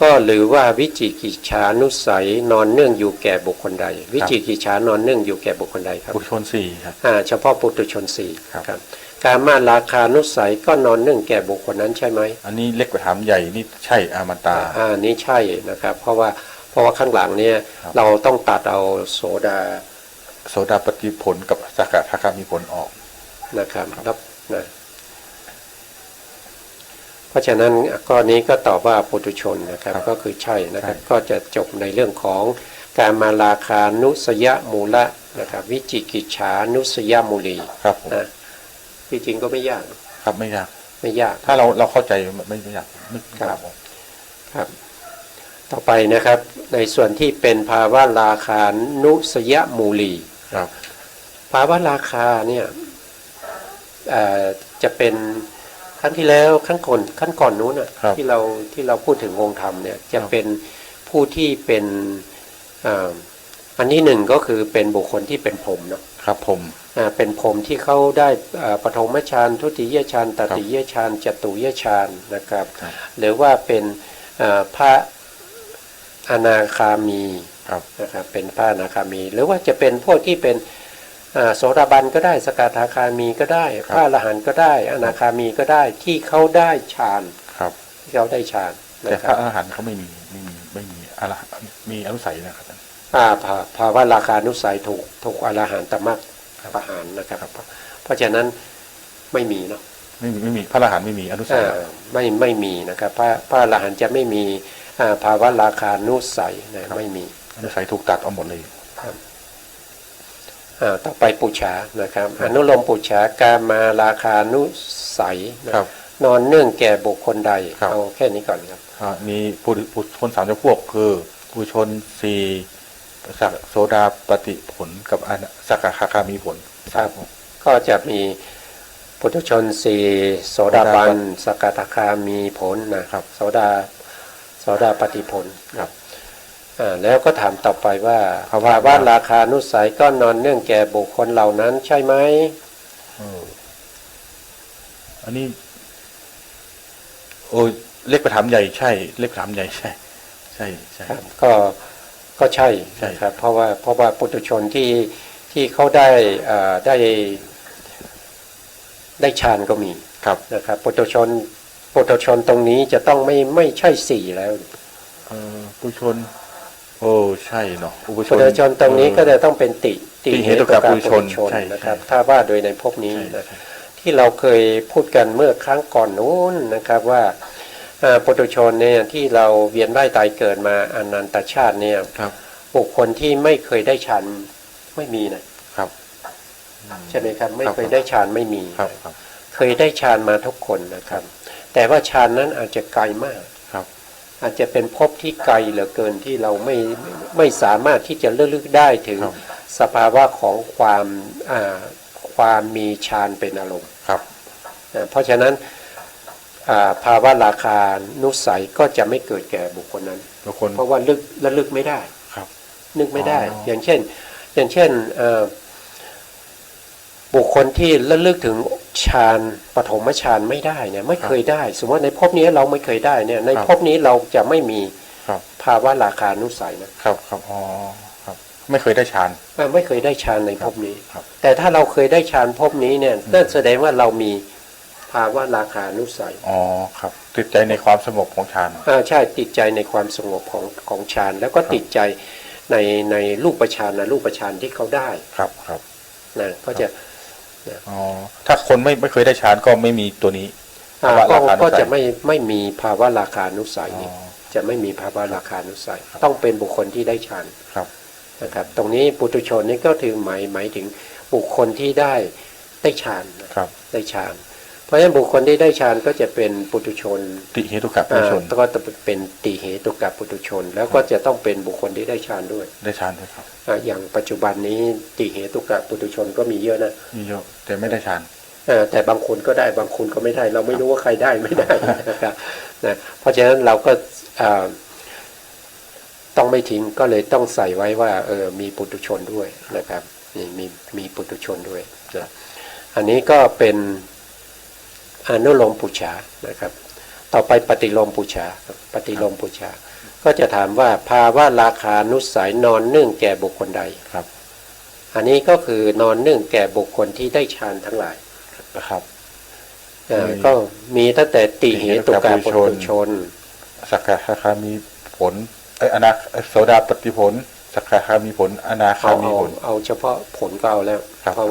ก็หรือว่าวิจิกิจฉานุสัยนอนเนื่องอยู่แก่บุคคลใดวิจิกิจฉานอนเนื่องอยู่แก่บุคคลใดครับปุถุชน4ครับเฉพาะปุถุชน4ครับการมาราคานุสัยก็นอนเนื่องแก่บุคคลนั้นใช่ไหมอันนี้เล็กกว่าถามใหญ่นี่ใช่มาตานี่ใช่นะครับเพราะว่าข้างหลังเนี่ยเราต้องตัดเอาโสดาปฏิผลกับสกัทาคามีผลออกนะครับครับนะพ ราะฉะนั้นข้อนี้ก็ตอบว่าปุถุชนนะครับ ครับ ก็คือใช่นะครับ ใช่ ก็จะจบในเรื่องของการมาราคานุสยมูละนะครับวิจิกิจฉานุสยมูลี ครับผม นะที่จริงก็ไม่ยาก ครับไม่ยาก ไม่ยาก ถ้าเราเข้าใจไม่ยากไม่ยาก ครับต่อไปนะครับในส่วนที่เป็นภาวะราคานุสยมูลี ครับ ภาวะราคาเนี่ยจะเป็นครั้งที่แล้วขั้นก่อนนู้นอ่ะ ครับ ที่เราพูดถึงองค์ธรรมเนี่ยจะเป็นผู้ที่เป็นอันนี้หนึ่งก็คือเป็นบุคคลที่เป็นพรหมเนาะ ครับผม เป็นพรหมที่เขาได้ปฐมฌานทุติยฌานตติยฌานจตุยฌานนะครับ ครับ หรือว่าเป็นพระอนาคามี ครับ นะครับเป็นพระอนาคามี หรือว่าจะเป็นพวกที่เป็นโสดาบันก็ได้สกทาคามีก็ได้พระอรหันต์ก็ได้อนาคามีก็ได้ที่เขาได้ฌาน ครับ ที่เขาได้ฌานนะ แต่ ค พ รั ระ บ อรหันต์เขาไม่มีอะไรมีอนุสัยนะครับ ภาวะราคานุสัยถูกอรหันตมรรคประหารนะครับ เพราะฉะนั้นไม่มีเนาะ ไม่มีพระอรหันต์ไม่มีอนุสัย ไม่มีนะครับพระอรหันต์จะไม่มีภาวะราคานุสัยนะไม่มี อนุสัยถูกตัดเอาหมดเลย ต่อไปปุจฉานะครับอนุโลมปุจฉากามาราคานุสัยนะครับ นอนเนื่องแก่บุคคลใด ครับ เอาแค่นี้ก่อนครับ มีผู้ชนสามจำพวกคือผู้ชนสี่สักโสดาปฏิผลกับสักคาคามีผล ครับ ก็จะมีปุถุชนสี่โสดาบันสกทาคามีผลนะครับโสดาปฏิผล ครับ แล้วก็ถามต่อไปว่าภาวะราคานุสัยก็นอนเนื่องแก่บุคคลเหล่านั้นใช่ไหม อันนี้โอ้เล็กประถามใหญ่ใช่ เล็กประถามใหญ่ใช่ครับก็ใช่ ใช่ นะครับเพราะว่าปุถุชนที่เขาได้ฌานก็มี ครับ นะครับปุถุชนตรงนี้จะต้องไม่ใช่สี่แล้ว ผู้ชน โอ้ใช่เนาะผู้ ปุถุชนตรงนี้ก็จะต้องเป็นติ เหตุกับปุถุชน ชน ใช่ นะครับ ใช่ ถ้าว่าโดยในภพนี้ ใช่ นะที่เราเคยพูดกันเมื่อครั้งก่อนนู้นนะครับว่าปุถุชนเนี่ยที่เราเวียนว่ายตายเกิดมาอนันตชาติเนี่ย ครับ บุคคลที่ไม่เคยได้ฌานไม่มีนะครับ ใช่ไหมครับไม่เคยได้ฌานไม่มี ครับ เคยได้ฌานมาทุกคนนะครับ แต่ว่าฌานนั้นอาจจะไกลมาก ครับ อาจจะเป็นภพที่ไกลเหลือเกินที่เราไม่สามารถที่จะระลึกได้ถึง ครับ สภาวะของความมีฌานเป็นอารมณ์ ครับ เพราะฉะนั้นภาวะราคานุสัยก็จะไม่เกิดแก่บุคคลนั้น ทุกคน เพราะว่าระลึกไม่ได้ ครับ นึกไม่ได้ อ๋อ อย่างเช่นบุคคลที่ระลึกถึงฌานปฐมฌานไม่ได้เนี่ยไม่เคยได้ สมมติว่าในภพนี้เราไม่เคยได้เนี่ยในภพนี้เราจะไม่มี ครับ ภาวะราคานุสัยนะครับ อ๋อครับไม่เคยได้ฌาน ไม่เคยได้ฌานในภพนี้ ครับ แต่ถ้าเราเคยได้ฌานภพนี้เนี่ยนั่นแสดงว่าเรามีภาวะราคานุสัย อ๋อครับติดใจในความสงบของฌาน ใช่ติดใจในความสงบของฌานแล้วก็ติดใจในรูปฌานนะรูปฌานที่เขาได้ ครับ นะก็จะ อ๋อถ้าคนไม่เคยได้ฌานก็ไม่มีตัวนี้ภาวะราคานุสัย ก็จะไม่มีภาวะราคานุสัย อ๋อ นี่จะไม่มีภาวะราคานุสัย ต้องเป็นบุคคลที่ได้ฌาน ครับ นะครับตรงนี้ปุถุชนนี่ก็ถือหมายถึงบุคคลที่ได้ฌานนะครับ ได้ฌานเพราะฉะนั้นบุคคลที่ได้ฌานก็จะเป็นปุถุชน ติเหตุกับผู้ชน ก็จะเป็นติเหตุกับปุถุชน แล้วก็จะต้องเป็นบุคคลที่ได้ฌานด้วย ได้ฌานด้วยครับ อย่างปัจจุบันนี้ติเหตุกับปุถุชนก็มีเยอะนะ มีเยอะแต่ไม่ได้ฌาน แต่บางคนก็ได้บางคนก็ไม่ได้ เราไม่รู้ว่าใครได้ไม่ได้นะครับนะเพราะฉะนั้นเราก็ต้องไม่ทิ้งก็เลยต้องใส่ไว้ว่ามีปุถุชนด้วยนะครับนี่มีปุถุชนด้วยนะอันนี้ก็เป็นอนุโลมปุจฉานะครับต่อไปปฏิโลมปุจฉาปฏิโลมปุจฉาก็จะถามว่าภาวะราคานุสัยนอนเนื่องแก่บุคคลใด ครับ อันนี้ก็คือนอนเนื่องแก่บุคคลที่ได้ฌานทั้งหลาย นะครับ ก็มีตั้งแต่ติเหตุกาปุถุชน สักกะคามีผลโสดาปฏิผลสักกะคามีผลอนาคามีผล เอาเฉพาะผลก็เอาแล้ว ครับ เพราะ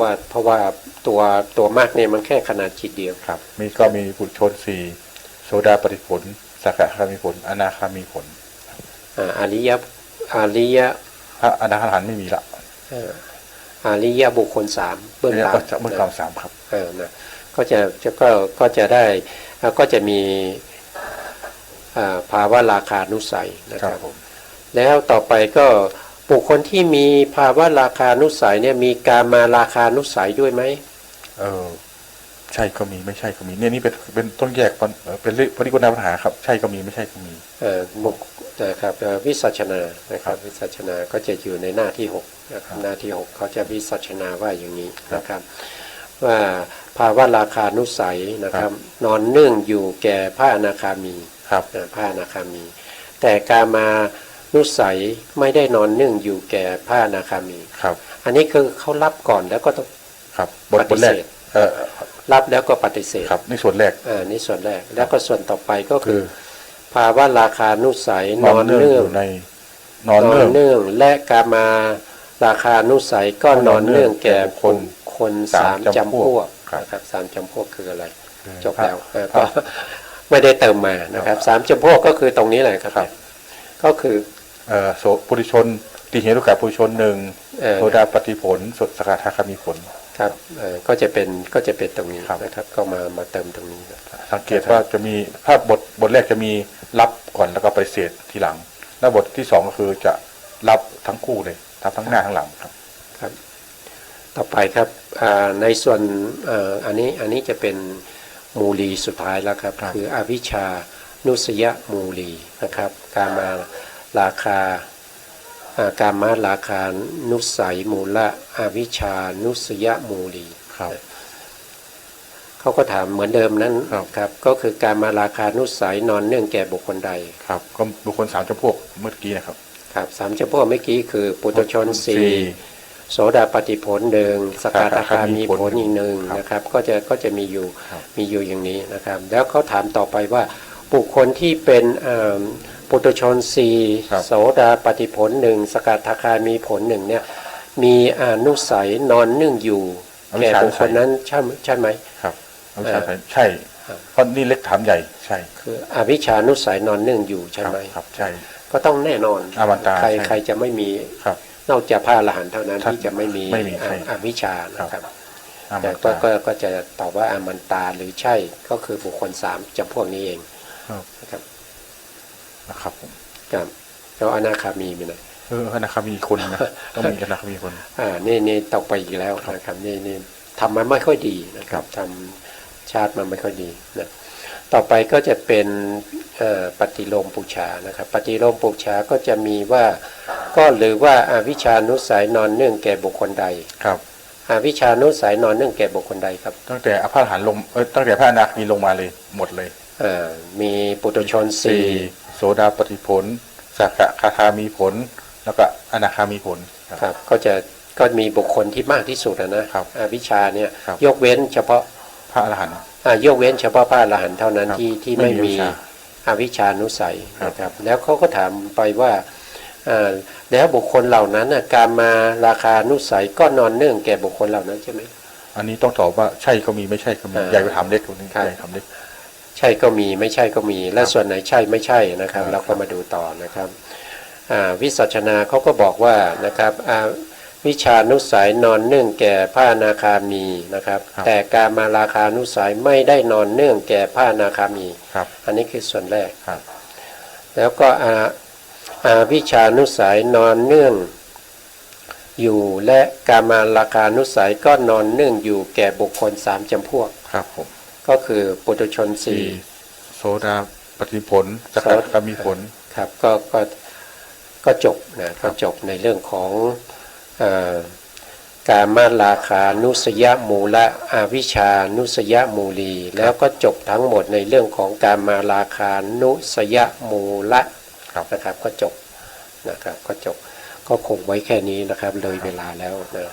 ว่าตัวมากเนี่ยมันแค่ขนาดจิตเดียว ครับก็มีปุถุชนสี่ โสดาปฏิผลสกทามีผลอนาคามีผลอริยพระอนาคาไม่มีละอริยบุคคลสามเบื้องหลังเบื้องหลังสามครับนะก็จะได้ก็จะมีภาวะราคานุสัยนะครับแล้วต่อไปก็บุคคลที่มีภาวะราคานุสัยเนี่ยมีการมาราคานุสัยด้วยไหมใช่ก็มีไม่ใช่ก็มีเนี่ยนี่เป็นต้องแยกเป็นปริกณาปัญหาครับใช่ก็มีไม่ใช่ก็มีบุคนะครับวิสัชนานะครับวิสัชนาก็จะอยู่ในหน้าที่6นะครับหน้าที่6เขาจะวิสัชนาว่าอย่างนี้นะครับว่าภาวะราคานุสัยนะครับนอนเนื่องอยู่แก่พระอนาคามีพระอนาคามีแต่การมานุสัยไม่ได้นอนเนื่องอยู่แก่พระอนาคามีอันนี้คือเขารับก่อนแล้วก็ต้องปฏิเสธรับแล้วก็ปฏิเสธนี่ส่วนแรกนี่ส่วนแรกแล้วก็ส่วนต่อไปก็คือภาวะราคานุสัยนอนเนื่องนอนเนื่องและการมาราคานุสัยก็นอนเนื่องแก่คน3จำพวกนะครับ3จำพวกคืออะไรจบแล้วก็ไม่ได้เติมมานะครับ3จำพวกก็คือตรงนี้แหละครับก็คือปุถุชนติเหตุกับปุถุชนหนึ่งโสดาปฏิผลสกทาคามีผลครับก็จะเป็นตรงนี้นะครับก็มาเติมตรงนี้สังเกตว่าจะมีภาพบทแรกจะมีรับก่อนแล้วก็ปฏิเสธทีหลังแล้วบทที่2ก็คือจะรับทั้งคู่เลยทั้งหน้าทั้งหลังครับต่อไปครับในส่วนอันนี้จะเป็นมูลีสุดท้ายแล้วครับคืออวิชชานุสยมูลีนะครับการมาราคาการมาราคานุสัยมูละอวิชชานุสยมูลีเขาก็ถามเหมือนเดิมนั้นครับก็คือการมาราคานุสัยนอนเนื่องแก่บุคคลใดครับก็บุคคล3จำพวกเมื่อกี้นะครับครับ3จำพวกเมื่อกี้คือปุถุชน4โสดาปฏิผล1สกทาคามีผลอีก1นะครับก็จะมีอยู่อย่างนี้นะครับแล้วเขาถามต่อไปว่าบุคคลที่เป็นปุถุชน4โสดาปฏิผล1สกทาคามีผล1เนี่ยมีอนุสัยนอนเนื่องอยู่แก่บุคคลนั้นใช่ไหมครับใช่เพราะนี่เล็กถามใหญ่ใช่คืออวิชชานุสัยนอนเนื่องอยู่ใช่ไหมครับใช่ก็ต้องแน่นอนใครจะไม่มีครับนอกจากพระอรหันต์เท่านั้นที่จะไม่มีอวิชชานะครับแต่ก็จะตอบว่าอมันตาหรือใช่ก็คือบุคคล3จำพวกนี้เองนะครับผมครับแล้วอนาคามีมีไหมอนาคามีคนนะต้องมีอนาคามีคนนี่ตกไปอีกแล้วนะครับนี่ทำมันไม่ค่อยดีนะครับทำชาติมันไม่ค่อยดีนะต่อไปก็จะเป็นปฏิโลมปุจฉานะครับปฏิโลมปุจฉาก็จะมีว่าก็หรือว่าอวิชชานุสัยนอนเนื่องแก่บุคคลใดครับอวิชชานุสัยนอนเนื่องแก่บุคคลใดครับตั้งแต่พระอรหันต์ลงตั้งแต่พระอนาคามีลงมาเลยหมดเลยมีปุถุชน4โสดาปฏิผลสกทามีผลแล้วก็อนาคามีผลครับก็มีบุคคลที่มากที่สุดนะครับอวิชชาเนี่ยยกเว้นเฉพาะพระอรหันต์ยกเว้นเฉพาะพระอรหันต์เท่านั้นที่ไม่มีอวิชชานุสัยนะครับแล้วเขาก็ถามไปว่าแล้วบุคคลเหล่านั้นการมาราคานุสัยก็นอนเนื่องแก่บุคคลเหล่านั้นใช่ไหมอันนี้ต้องตอบว่าใช่ก็มีไม่ใช่ก็มีใหญ่ไปถามเล็กตรงนี้ใหญ่ถามเล็กใช่ก็มีไม่ใช่ก็มีและส่วนไหนใช่ไม่ใช่นะครับเราก็มาดูต่อนะครับวิสัชนาเขาก็บอกว่านะครับวิชานุสัยนอนเนื่องแก่พระอนาคามีนะครับแต่การมาราคานุสัยไม่ได้นอนเนื่องแก่พระอนาคามีอันนี้คือส่วนแรกแล้วก็วิชานุสัยนอนเนื่องอยู่และการมาราคานุสัยก็นอนเนื่องอยู่แก่บุคคล3จำพวกครับผมก็คือปุถุชน4โสดาปฏิผลสกทามีผลครับก็จบนะก็จบในเรื่องของการมาราคานุสยมูละอวิชชานุสยมูลีแล้วก็จบทั้งหมดในเรื่องของการมาราคานุสยมูละนะครับก็จบนะครับก็คงไว้แค่นี้นะครับเลยเวลาแล้วนะ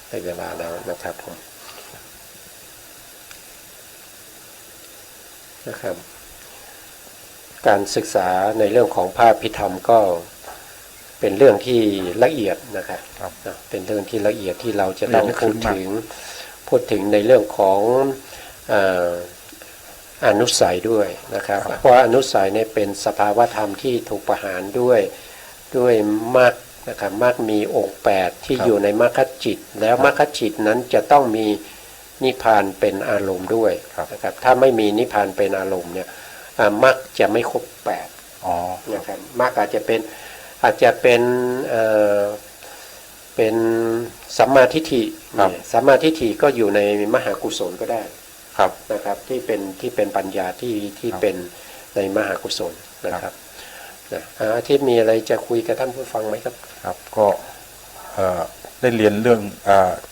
เลยเวลาแล้วนะครับผมนะครับการศึกษาในเรื่องของภาพพิธรรมก็เป็นเรื่องที่ละเอียดนะครับเป็นเรื่องที่ละเอียดที่เราจะต้องพูดถึงในเรื่องของ อนุสัยด้วยนะครับเพราะว่าอนุสัยเนี่ยเป็นสภาวธรรมที่ถูกประหารด้วยมรรคนะครับมรรคมีองค์8ที่อยู่ในมรรคจิตแล้วมรรคจิตนั้นจะต้องมีนิพพานเป็นอารมณ์ด้วยนะครับถ้าไม่มีนิพพานเป็นอารมณ์เนี่ยมรรคจะไม่ครบ8นะครับมรรคอาจจะเป็นสัมมาทิฏฐิสัมมาทิฏฐิก็อยู่ในมหากุศลก็ได้นะครับที่เป็นปัญญาที่เป็นในมหากุศลนะครับที่มีอะไรจะคุยกับท่านผู้ฟังไหมครับครับก็ได้เรียนเรื่อง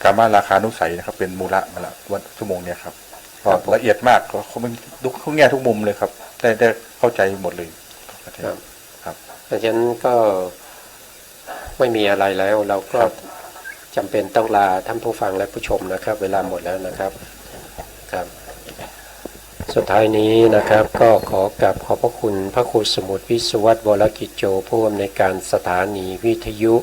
กามราคานุสัยนะครับเป็นมูละมาละวันชั่วโมงเนี่ยครับก็ละเอียดมากเขาเป็นทุกแง่ทุกมุมเลยครับได้เข้าใจหมดเลยครับดังนั้นก็ไม่มีอะไรแล้วเราก็จำเป็นต้องลาท่านผู้ฟังและผู้ชมนะครับเวลาหมดแล้วนะครับครับสุดท้ายนี้นะครับก็ขอกราบขอบพระคุณพระครูสมุทรวิศวัตรวรกิจโจผู้อำนวยการสถานีวิทยุ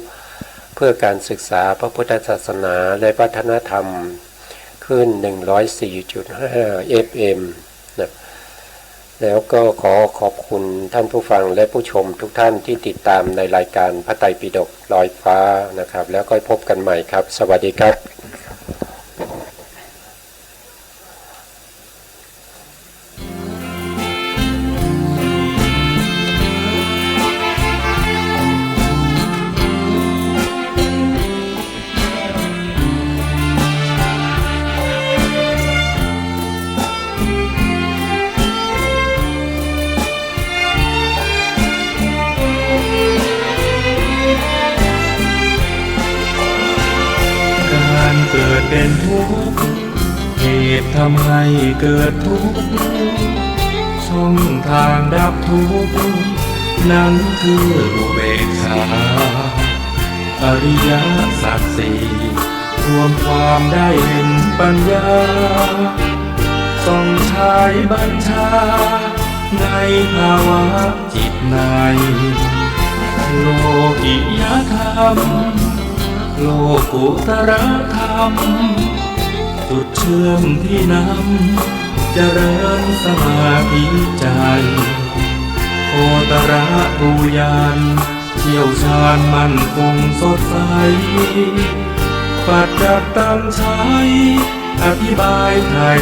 เพื่อการศึกษาพระพุทธศาสนาและวัฒนธรรมขึ้น 104.5 FM นะแล้วก็ขอบคุณท่านผู้ฟังและผู้ชมทุกท่านที่ติดตามในรายการพระไตรปิฎกลอยฟ้านะครับแล้วก็พบกันใหม่ครับสวัสดีครับเกิดเป็นทุกข์เหตุทำให้เกิดทุกข์ช่องทางดับทุกข์นั้นคืออุเบกขาอริยสัจสี่รวมความได้เห็นปัญญาส่องฉายบัญชาในภาวะจิตในโลกิยธรรมโลกุตระธรรมจุดเชื่อมที่นำเจริญสมาธิใจโอตระภูยานเชี่ยวชาญมั่นคงสดใสปัจจักตังใช้อธิบายถ่าย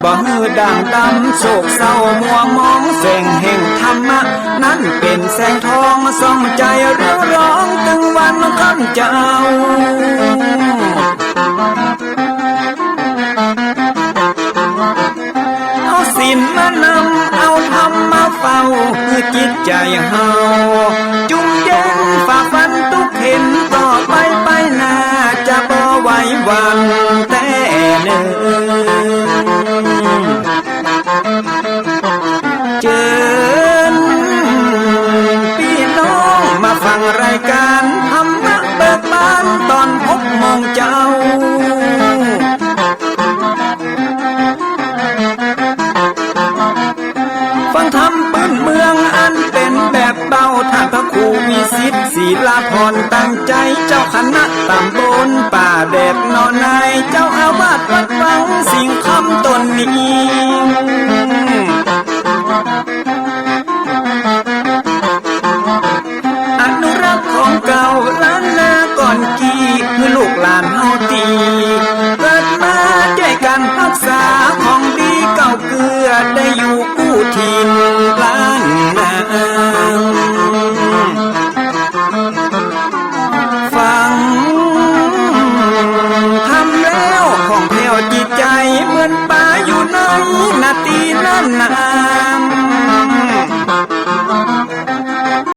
บ่ฮือด่างดำโศกเศร้ามัวมองแสงแห่งธรรมะนั้นเป็นแสงทองส่องใจเรียวร้องถึงวันคำเจ้าเอาศีลมานำเอาธรรมมาเฝ้าคือจิตใจเฮาจุ่มแย้งฝ่าฟันทุกเห็นต่อไปไปหน้าจะบ่ไหวหวั่นแต่เนิ่นเจิญพี่น้องมาฟังรายการธรรมะเบิกบานตอน6 โมงเจ้าฟังธรรมปืนเมืองอันเป็นแบบเบาท่านพระครูวิสิทธิ์ศีลาภรณ์ตั้งใจเจ้าคณะตำบลป่าแดดนอนในเจ้าอาวาสวัดฟังสิ่งคำตนนี้อนุรักษ์ของเก่าล้านนาก่อนกี่คือลูกหลานเฮาตีเกิดมาด้วยกันรักษาของดีเก่าเกลือได้อยู่กู้ถิ่นล้านนาฟังทำแล้วของแผ่วจิตใจเหมือนป่าอยู่ในนาทีนั้นนา